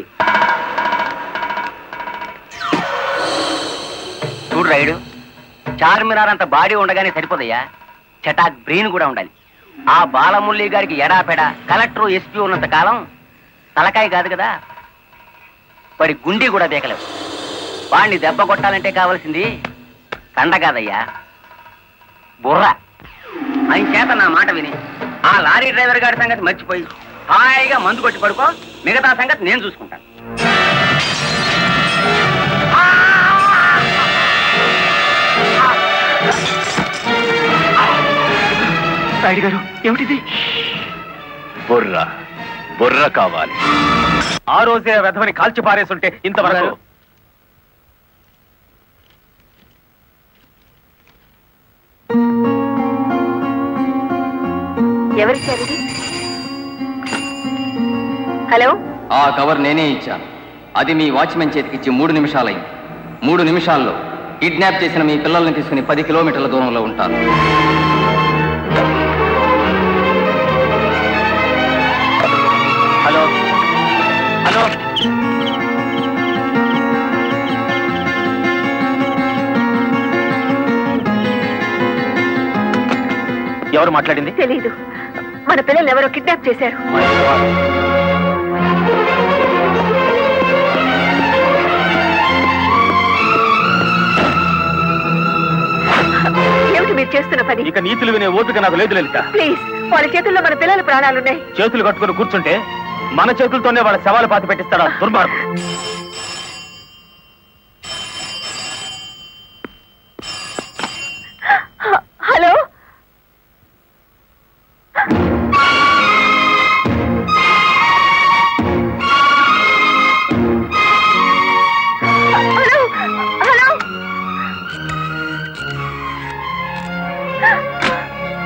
Speaker 6: చూడు రైడు, చార్మినార్ అంత బాడీ ఉండగానే సరిపోదయ్యా, చటాక్ బ్రెయిన్ కూడా ఉండాలి. ఆ బాలమురళి గారికి ఎడాపెడ కలెక్టర్ ఎస్పీ ఉన్నంత కాలం తలకాయ కాదు కదా, వాడి గుండీ కూడా దేకలేవు. వాడిని దెబ్బ కొట్టాలంటే కావాల్సింది కండ కాదయ్యా, బుర్ర. ఆయన చేత నా మాట విని ఆ లారీ డ్రైవర్ గారి సంగతి మర్చిపోయి హాయిగా మందు కొట్టి పడుకో. మిగతా సంగతి నేను చూసుకుంటాను.
Speaker 8: రాయుడు గారు, ఏమిటిది?
Speaker 3: బుర్ర బుర్ర కావాలి.
Speaker 5: ఆ రోజే వెధవని కాల్చి పారేసుంటే ఇంతవరకు.
Speaker 2: ఎవరిచ్చారు? హలో,
Speaker 12: ఆ కవర్ నేనే ఇచ్చాను. అది మీ వాచ్మెన్ చేతికిచ్చి 3 నిమిషాలైంది. 3 నిమిషాల్లో కిడ్నాప్ చేసిన మీ పిల్లల్ని తీసుకుని 10 కిలోమీటర్ల దూరంలో ఉంటాను.
Speaker 5: హలో హలో, ఎవరు మాట్లాడింది?
Speaker 2: తెలీదు. మన పిల్లల్ని ఎవరో కిడ్నాప్ చేశారు. ఏమిటి మీరు చేస్తున్న పని?
Speaker 5: ఇక నీతులు వినే ఓపిక నాకు లేదు లలిత.
Speaker 2: ప్లీజ్, వాళ్ళ చేతుల్లో మన పిల్లల ప్రాణాలున్నాయి.
Speaker 5: చేతులు కట్టుకుని కూర్చుంటే మన చేతులతోనే వాళ్ళ శవాలు పాతి పెట్టిస్తాడా దుర్మార్గం.
Speaker 2: Hello, hello, hello.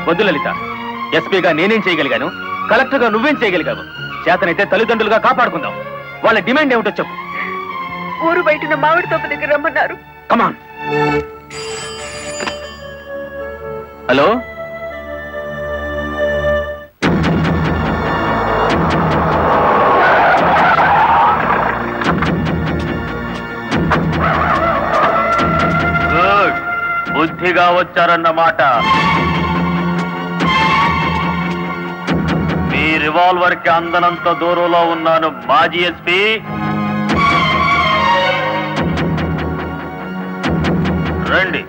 Speaker 5: వద్దు లలిత, ఎస్పీగా నేనేం చేయగలిగాను, కలెక్టర్ గా నువ్వేం చేయగలిగావు? చేతనైతే తల్లిదండ్రులుగా కాపాడుకుందాం. వాళ్ళ డిమాండ్ ఏమిటో చెప్పు.
Speaker 2: ఊరు బయటన మామిడి తోట దగ్గర రమ్మన్నారు.
Speaker 5: కమాన్. హలో, గుడ్, బుద్ధిగా వచ్చారన్నమాట. మీ రివాల్వర్ కి అందనంత దూరంలో ఉన్నాను మాజీ ఎస్పీ. రండి,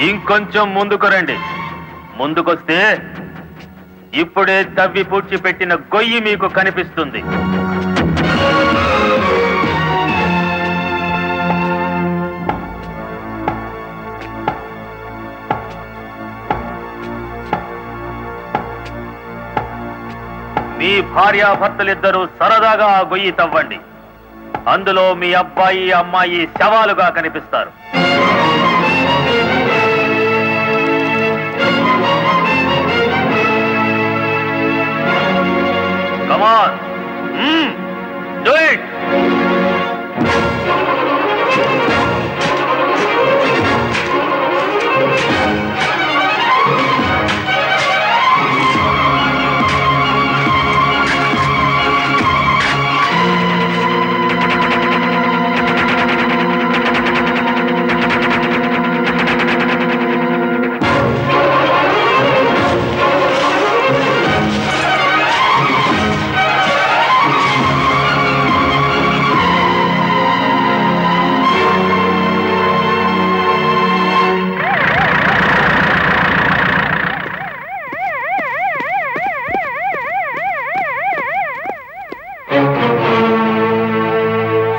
Speaker 5: ఇంకొంచెం ముందుకు రండి. ముందుకొస్తే ఇప్పుడే తవ్వి పూడ్చిపెట్టిన గొయ్యి మీకు కనిపిస్తుంది.
Speaker 3: మీ భార్యాభర్తలిద్దరూ సరదాగా ఆ గొయ్యి తవ్వండి. అందులో మీ అబ్బాయి అమ్మాయి శవాలుగా కనిపిస్తారు. Come on. Do it.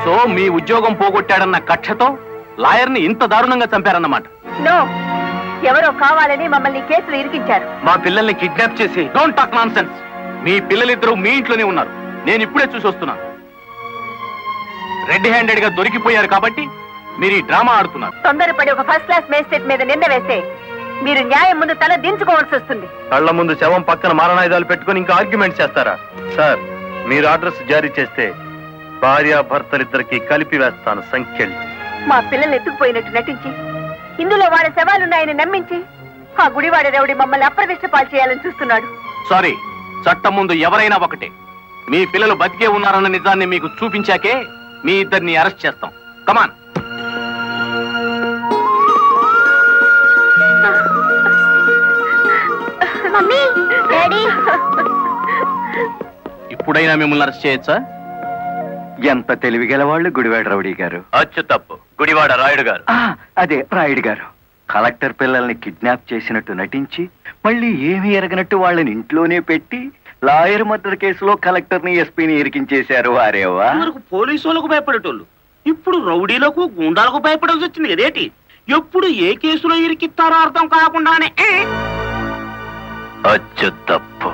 Speaker 5: So మీ ఉద్యోగం పోగొట్టాడన్న కక్షతో లాయర్ని ఇంత దారుణంగా చంపారన్నమాట.
Speaker 2: నో, ఎవరో కావాలని మమ్మల్ని కేసులు ఇరికించారు.
Speaker 5: మా పిల్లల్ని కిడ్నాప్ చేసి డోంట్ టాక్ నాన్సెన్స్. మీ పిల్లలిద్దరూ మీ ఇంట్లోనే ఉన్నారు. నేను ఇప్పుడే చూసి వస్తున్నాను. రెడ్ హ్యాండెడ్ గా దొరికిపోయారు కాబట్టి మీరు ఈ డ్రామా ఆడుతున్నారు.
Speaker 2: తొందరపడి ఒక ఫస్ట్ క్లాస్ మేజిస్ట్రేట్ మీద నింద వేస్తే మీరు న్యాయం ముందు తల దించుకోవాల్సి వస్తుంది.
Speaker 3: కళ్ళ ముందు శవం పక్కన మారణాయుధాలు పెట్టుకుని ఇంకా ఆర్గ్యుమెంట్ చేస్తారా? సార్, మీరు ఆర్డర్స్ జారీ చేస్తే భార్యాభర్తలిద్దరికి కలిపి వేస్తాను సంఖ్యలు.
Speaker 2: మా పిల్లల్ని ఎత్తుకుపోయినట్టు నటించి ఇందులో వాళ్ళ శవాలున్నాయని నమ్మించి ఆ గుడివాడ రౌడీ మమ్మల్ని అప్రదిష్ట పాలు చేయాలని చూస్తున్నాడు.
Speaker 5: సారీ, చట్టం ముందు ఎవరైనా ఒకటే. మీ పిల్లలు బతికే ఉన్నారన్న నిజాన్ని మీకు చూపించాకే మీ ఇద్దరిని అరెస్ట్ చేస్తాం. కమాన్.
Speaker 2: మమ్మీ, డాడీ,
Speaker 5: ఇప్పుడైనా మిమ్మల్ని అరెస్ట్ చేయొచ్చా?
Speaker 4: ఎంత తెలివిగల వాళ్ళు గుడివాడ రౌడీ గారు.
Speaker 3: అచ్చు తప్పు, గుడివాడ రాయుడు గారు.
Speaker 4: అదే రాయుడు గారు. కలెక్టర్ పిల్లల్ని కిడ్నాప్ చేసినట్టు నటించి మళ్ళీ ఏమీ ఎరగనట్టు వాళ్ళని ఇంట్లోనే పెట్టి లాయర్ మర్డర్ కేసులో కలెక్టర్ని ఎస్పీని ఇరికించేశారు. వారేవా
Speaker 11: పోలీసు వాళ్ళకు భయపడేటోళ్ళు ఇప్పుడు రౌడీలకు గుండాలకు భయపడాల్సి వచ్చింది కదేటి? ఎప్పుడు ఏ కేసులో ఇరికిస్తారో అర్థం కాకుండానే
Speaker 3: అచ్చు తప్పు.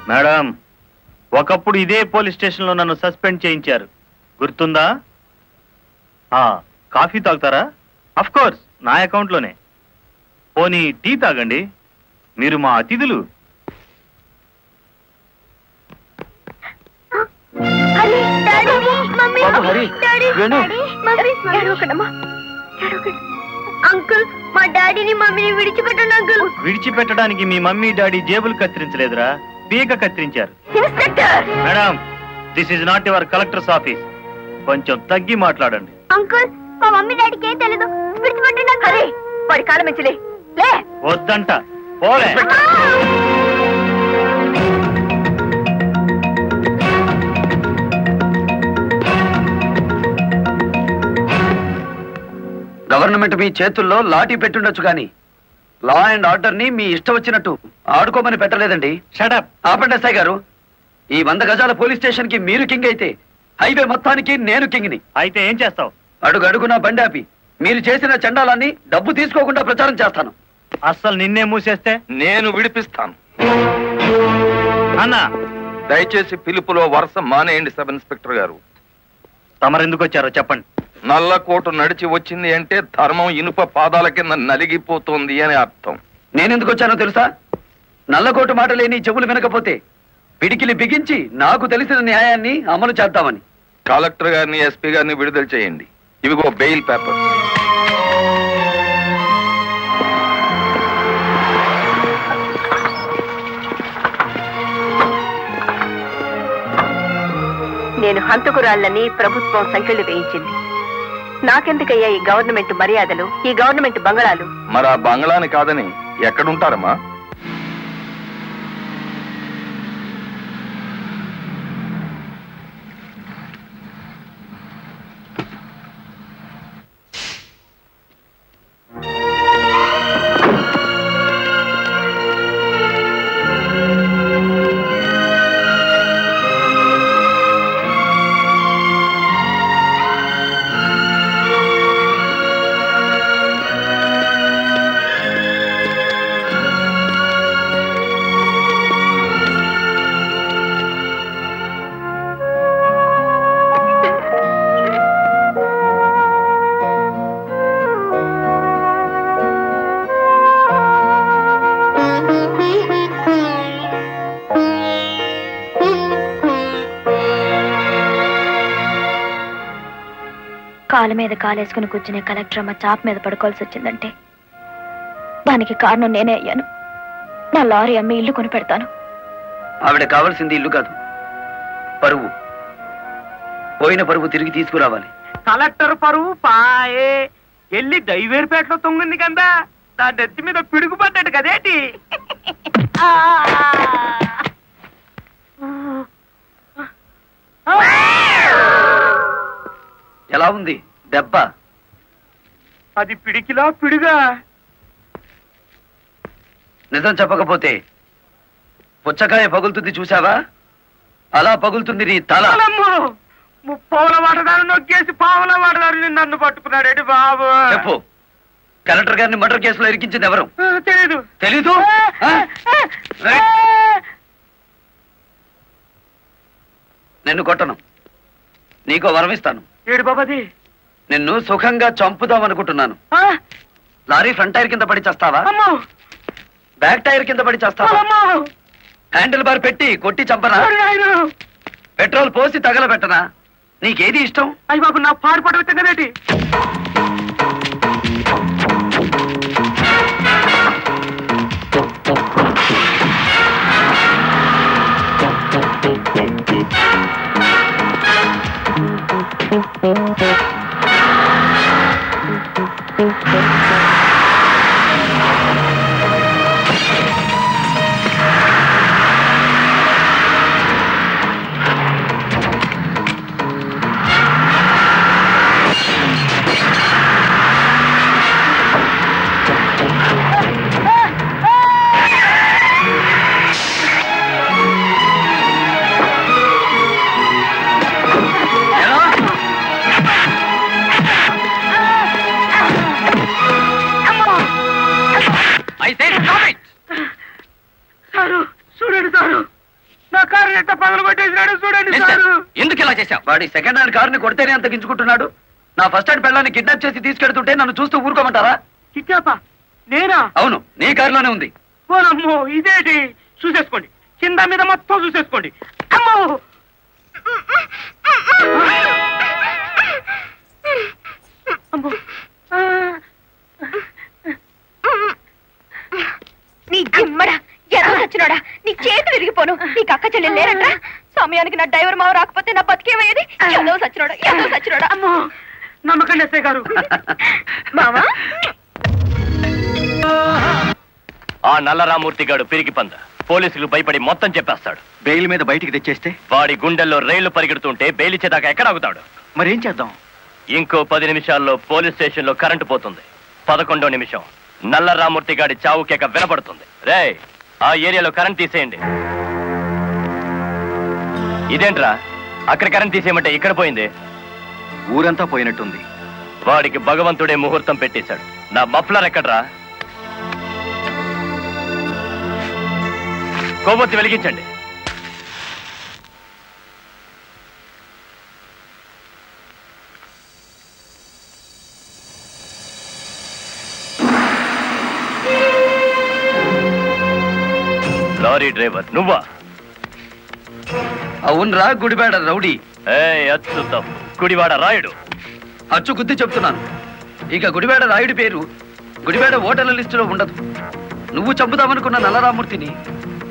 Speaker 3: మేడం, ఒకప్పుడు ఇదే పోలీస్ స్టేషన్ లో నన్ను సస్పెండ్ చేయించారు, గుర్తుందా? కాఫీ తాగుతారా? అఫ్ కోర్స్, నా అకౌంట్ లోనే. పోనీ టీ తాగండి, మీరు మా అతిథులు.
Speaker 2: అంకుల్, మా డాడీని మమ్మీని విడిచిపెట్టండి అంకుల్.
Speaker 3: విడిచిపెట్టడానికి మీ మమ్మీ డాడీ జేబులు కత్తిరించలేదురా, పీక కత్తిరించారు. Madam, this is not your collector's office. కొంచెం తగ్గి మాట్లాడండి.
Speaker 2: అంకుల్, మా మమ్మీ డాడీకి ఏం తెలీదు, విడిచిపెట్టండి అంకుల్. వాడి కాలం మంచిలే. లే,
Speaker 3: వద్దంట, పోలే.
Speaker 8: గవర్నమెంట్ మీ చేతుల్లో లాఠీ పెట్టుండొచ్చు కానీ లా అండ్ ఆర్డర్ ని మీ ఇష్టం వచ్చినట్టు ఆడుకోమని పెట్టలేదండి.
Speaker 3: షటప్.
Speaker 8: ఆపండి ఎస్ఐ గారు. ఈ 100 గజాల పోలీస్ స్టేషన్ కి మీరు కింగ్ అయితే హైవే మొత్తానికి నేను కింగ్ని.
Speaker 3: అయితే ఏం చేస్తావు?
Speaker 8: అడుగు అడుగున బండి ఆపి మీరు చేసిన చండాలాన్ని డబ్బు తీసుకోకుండా ప్రచారం చేస్తాను.
Speaker 3: అస్సలు నిన్నే మూసేస్తే
Speaker 10: నేను విడిపిస్తాను.
Speaker 3: అన్నా,
Speaker 10: దయచేసి పిలుపులో వరుస మానేయండి సబ్ ఇన్స్పెక్టర్ గారు.
Speaker 3: తమరెందుకు వచ్చారో చెప్పండి.
Speaker 10: నల్లకోటు నడిచి వచ్చింది అంటే ధర్మం ఇనుప పాదాల కింద నలిగిపోతుంది అని అర్థం.
Speaker 8: నేనెందుకు వచ్చానో తెలుసా? నల్లకోటు మాట లేని చెవులు వినకపోతే పిడికిలి బిగించి నాకు తెలిసిన న్యాయాన్ని అమలు చేద్దామని.
Speaker 10: కలెక్టర్ గారిని, ఎస్పీ గారిని విడుదల చేయండి. ఇవిగో బెయిల్ పేపర్.
Speaker 2: నేను హంతకురాళ్ళని ప్రభుత్వం సంఖ్యలు వేయించింది. నాకెందుకయ్యా ఈ గవర్నమెంట్ మర్యాదలు, ఈ గవర్నమెంట్ బంగళాలు?
Speaker 10: మరి ఆ బంగ్లాని కాదని ఎక్కడుంటారమ్మా?
Speaker 13: కాలు మీద కాలేసుకుని కూర్చునే కలెక్టర్ అమ్మ చాప్ మీద పడుకోవాల్సి వచ్చిందంటే దానికి కారణం నేనే అయ్యాను. నా లారీ అమ్మి ఇల్లు కొని పెడతాను.
Speaker 8: ఆవిడ కావాల్సింది ఇల్లు కాదు, పరువు. పోయిన పరువు తిరిగి తీసుకురావాలి.
Speaker 9: కలెక్టర్ పరువు పాయే ఎల్లి దైవేరుపేటలో తొంగింది కదా, దాని నెత్తి మీద పిడుగు పడ్డాడు కదేటి.
Speaker 8: ఎలా ఉంది దెబ్బ?
Speaker 9: అది పిడికిలా పిడుగా.
Speaker 8: నిజం చెప్పకపోతే పుచ్చకాయ పగులుతుంది చూసావా, అలా పగులుతుంది నీ తల.
Speaker 9: ముప్పావుల వాటదారు నొక్కేసి పావుల వాటదారు నన్ను పట్టుకున్నాడేటి బాబు.
Speaker 8: చెప్పు, కలెక్టర్ గారిని మర్డర్ కేసులో ఇరికించింది ఎవరు?
Speaker 9: తెలీదు.
Speaker 8: తెలీదు? నిన్ను కొట్టను, నీకో వరం ఇస్తాను.
Speaker 9: ఏడు బాబాది.
Speaker 8: నిన్ను సుఖంగా చంపుదాం అనుకుంటున్నాను. లారీ ఫ్రంట్ టైర్ కింద పడి చేస్తావా, బ్యాక్ టైర్ కింద పడి చేస్తావా? హ్యాండిల్ బార్ పెట్టి కొట్టి చంపనా, పెట్రోల్ పోసి తగలబెట్టనా? నీకేది ఇష్టం?
Speaker 9: అయ్యి బాబు, నా పాడుపడ కదేటి. చూడండి సారు, నా కారు ఎట్ట పగలు కొట్టేసినాడు చూడండి సారు.
Speaker 8: ఎందుకు ఇలా చేశావు? వాడి సెకండ్ హ్యాండ్ కారుని కొడితేనే అంత గించుకుంటున్నాడు. నా ఫస్ట్ హ్యాండ్ పెళ్ళాన్ని కిడ్నాప్ చేసి తీసుకెడుతుంటే నన్ను చూస్తూ ఊరుకోమంటారా?
Speaker 9: కిడ్నాపా? నేనా?
Speaker 8: అవును, నీ కారులోనే ఉంది.
Speaker 9: ఓనమ్మో, ఇదేంటి? చూసేసుకోండి, కింద మీద మొత్తం చూసేసుకోండి. అమ్మో, అమ్మో.
Speaker 13: నీ జిమ్మడా ఎలా వచ్చినాడా? నీ చేతులు విరిగిపోను. నీకు అక్క చెల్లెలు లేరట్రా? సమయానికి నా డ్రైవర్ మావ రాకపోతే నా బతికేమయ్యేది. ఏదో సచ్చినోడా.
Speaker 9: అమ్మో, నమ్మకండి ఎస్ఐ గారు.
Speaker 13: మావా,
Speaker 3: ఆ నల్లరామూర్తి గాడు పిరికి పంద పోలీసులు భయపడి మొత్తం చెప్పేస్తాడు.
Speaker 4: బెయిల్ మీద బయటికి తెచ్చేస్తే
Speaker 3: వాడి గుండెల్లో రైళ్లు పరిగెడుతుంటే బెయిలిచ్చేదాకా ఎక్కడ ఆగుతాడు?
Speaker 4: మరేం చేద్దాం?
Speaker 3: ఇంకో 10 నిమిషాల్లో పోలీస్ స్టేషన్ లో కరెంటు పోతుంది. 11వ నిమిషం నల్లరామూర్తి గాడి చావు కేక వినపడుతుంది. రే, ఆ ఏరియాలో కరెంట్ తీసేయండి. ఇదేంట్రా, అక్కడ కరెంట్ తీసేయమంటే ఇక్కడ పోయింది?
Speaker 4: ఊరంతా పోయినట్టుంది.
Speaker 3: వాడికి భగవంతుడే ముహూర్తం పెట్టేశాడు. నా మఫ్లర్ ఎక్కడ్రా? కొవ్వొత్తి వెలిగించండి. లారీ డ్రైవర్ నువ్వా?
Speaker 8: అవునరా, గుడివాడ రౌడీ.
Speaker 3: అచ్చు తప్పు, గుడివాడ రాయుడు.
Speaker 8: అచ్చు గుద్ది చెప్తున్నాను. ఇక గుడివాడ రాయుడి పేరు గుడివాడ ఓటర్ల లిస్టులో ఉండదు. నువ్వు చంపుదామనుకున్న నల్లరామూర్తిని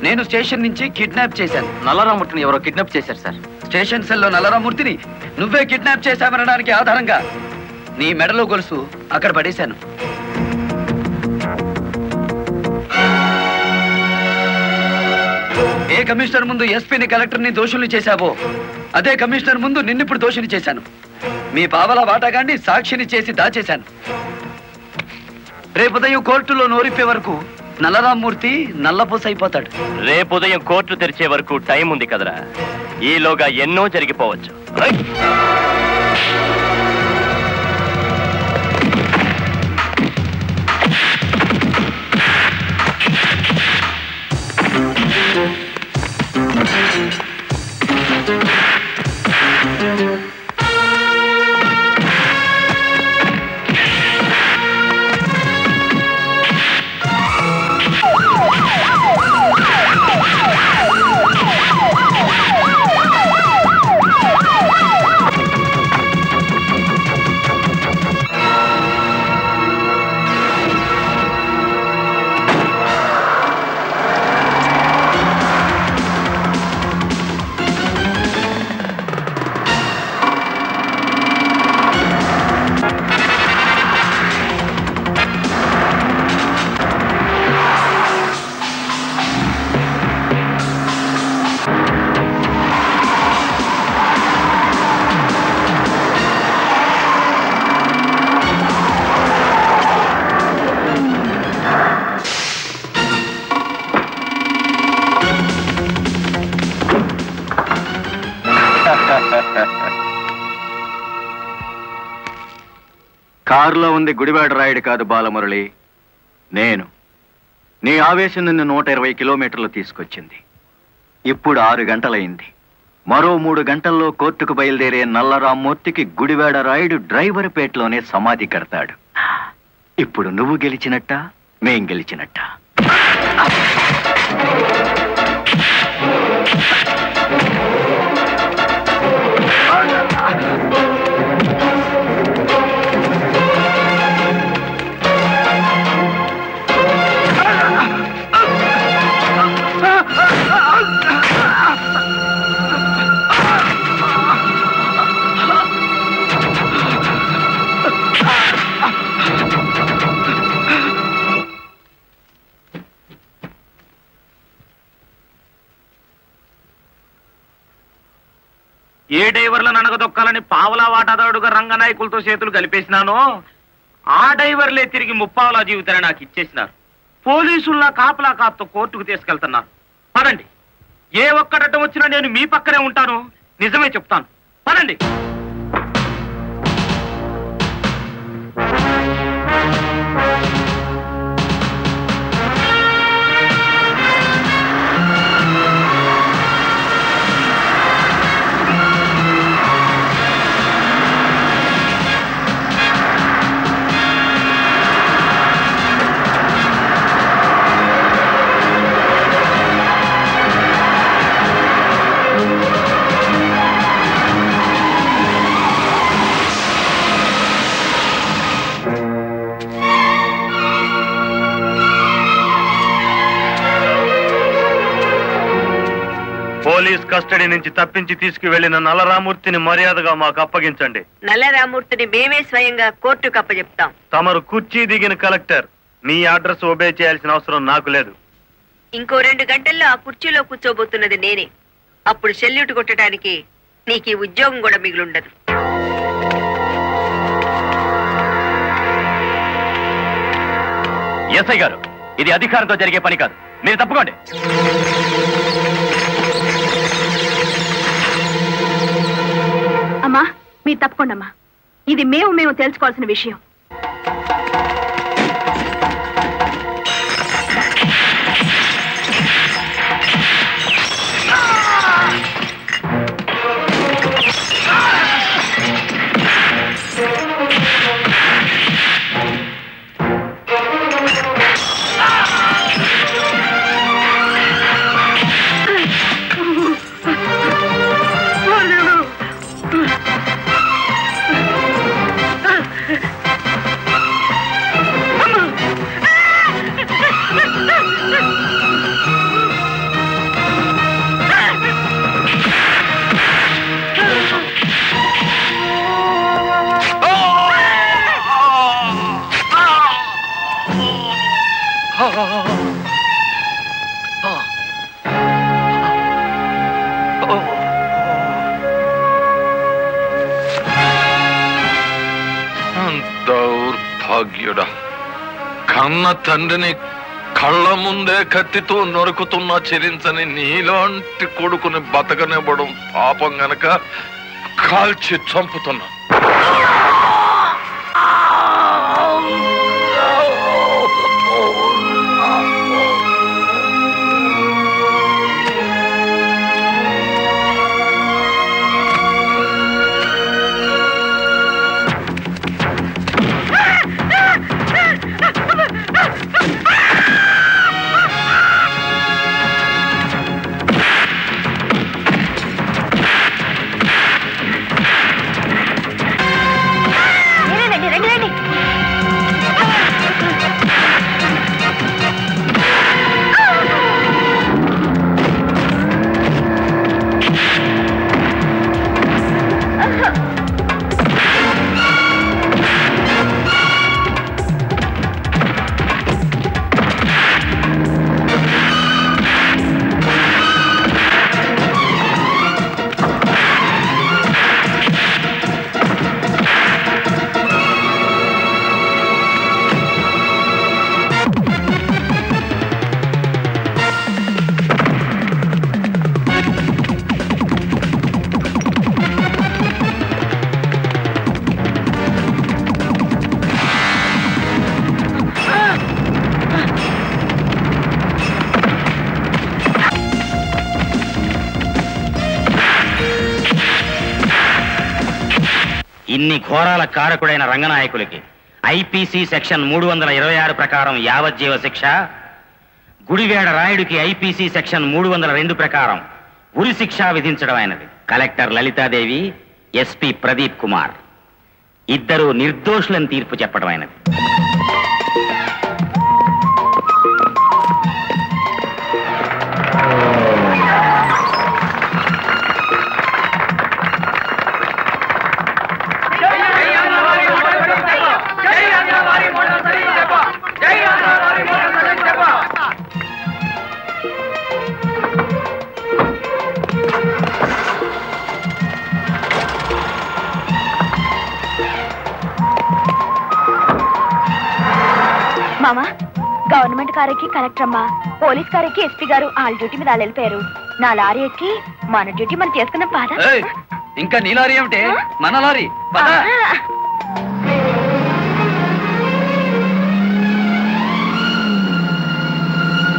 Speaker 8: నేను స్టేషన్ నుంచి కిడ్నాప్ చేశాను.
Speaker 5: నల్లరామూర్తిని ఎవరో కిడ్నాప్ చేశారు సార్.
Speaker 8: స్టేషన్ సెల్లో నల్లరామూర్తిని నువ్వే కిడ్నాప్ చేశామనడానికి ఆధారంగా నీ మెడలో గొలుసు అక్కడ పడేశాను. ఏ కమిషనర్ ముందు ఎస్పీని కలెక్టర్ని దోషుల్ని చేశావో అదే కమిషనర్ ముందు నిన్నిప్పుడు దోషుని చేశాను. మీ పావలా వాటాగాన్ని సాక్షిని చేసి దాచేశాను. రేపుదయం కోర్టులో నోరిప్పే వరకు నల్లరామూర్తి నల్లపూస అయిపోతాడు.
Speaker 3: రేపుదయం కోర్టు తెరిచే వరకు టైం ఉంది కదరా, ఈలోగా ఎన్నో జరిగిపోవచ్చు.
Speaker 4: కారులో ఉంది గుడివాడ రాయుడు కాదు బాలమురళి, నేను. నీ ఆవేశం నిన్ను 120 కిలోమీటర్లు తీసుకొచ్చింది. ఇప్పుడు 6 గంటలైంది. మరో 3 గంటల్లో కోర్టుకు బయలుదేరే నల్లరామ్మూర్తికి గుడివాడ రాయుడు డ్రైవర్ పేటలోనే సమాధి కడతాడు. ఇప్పుడు నువ్వు గెలిచినట్ట, మేం గెలిచినట్ట.
Speaker 5: ఏ డ్రైవర్లను అనగదొక్కాలని పావలా వాటాదారుడుగా రంగనాయకులతో చేతులు కలిపేసినానో ఆ డ్రైవర్లే తిరిగి ముప్పావలా జీవితాన్ని నాకు ఇచ్చేసినారు. పోలీసుల్లా కాపలా కాపుతో కోర్టుకు తీసుకెళ్తున్నారు. పదండి, ఏ ఒక్కడటం వచ్చినా నేను మీ పక్కనే ఉంటాను. నిజమే చెప్తాను, పదండి.
Speaker 7: పోలీస్ కస్టడీ నుంచి తప్పించి తీసుకువెళ్లిన నల్లరామూర్తిని మర్యాదగా మాకు అప్పగించండి.
Speaker 2: నల్లరామూర్తిని మేమే స్వయంగా కోర్టుకు అప్పచెప్తాం.
Speaker 7: తమరు కుర్చీ దిగిన కలెక్టర్, మీ అడ్రస్ ఒబే చేయాల్సిన అవసరం నాకు లేదు.
Speaker 2: ఇంకో 2 గంటల్లో ఆ కుర్చీలో కూర్చోబోతున్నది నేనే. అప్పుడు సెల్యూట్ కొట్టడానికి నీకు ఈ ఉద్యోగం కూడా మిగులుండదు.
Speaker 3: ఎస్ఐ గారు, ఇది అధికారంతో జరిగే పని కాదు, మీరు తప్పుకోండి.
Speaker 13: అమ్మా, మీరు తప్పకుండా అమ్మా. ఇది మేము తెలుసుకోవాల్సిన విషయం.
Speaker 10: దౌర్భాగ్యుడా, కన్న తండ్రిని కళ్ళ ముందే కత్తితో నరుకుతున్నా చెరించని నీలాంటి కొడుకుని బతకనివ్వడం పాపం గనక కాల్చి చంపుతున్నా.
Speaker 11: ఇన్ని ఘోరాల కారకుడైన రంగనాయకులకి ఐపీసీ సెక్షన్ 326 ప్రకారం యావజ్జీవ శిక్ష, గుడివేడ రాయుడికి ఐపీసీ సెక్షన్ 302 ప్రకారం ఉరి శిక్ష విధించడం అయినది. కలెక్టర్ లలితాదేవి, ఎస్పీ ప్రదీప్ కుమార్ ఇద్దరు నిర్దోషులని తీర్పు చెప్పడం అయినది.
Speaker 13: మామా, గవర్నమెంట్ కారెక్కి కలెక్టర్ అమ్మా, పోలీస్ కారెక్కి ఎస్పీ గారు వాళ్ళ డ్యూటీ మీద వాళ్ళు వెళ్ళిపోయారు. నా లారీ ఎక్కి మన డ్యూటీ మనం చేసుకున్నాం పాదా.
Speaker 8: ఇంకా నీ లారీ ఏమిటి? మన లారీ.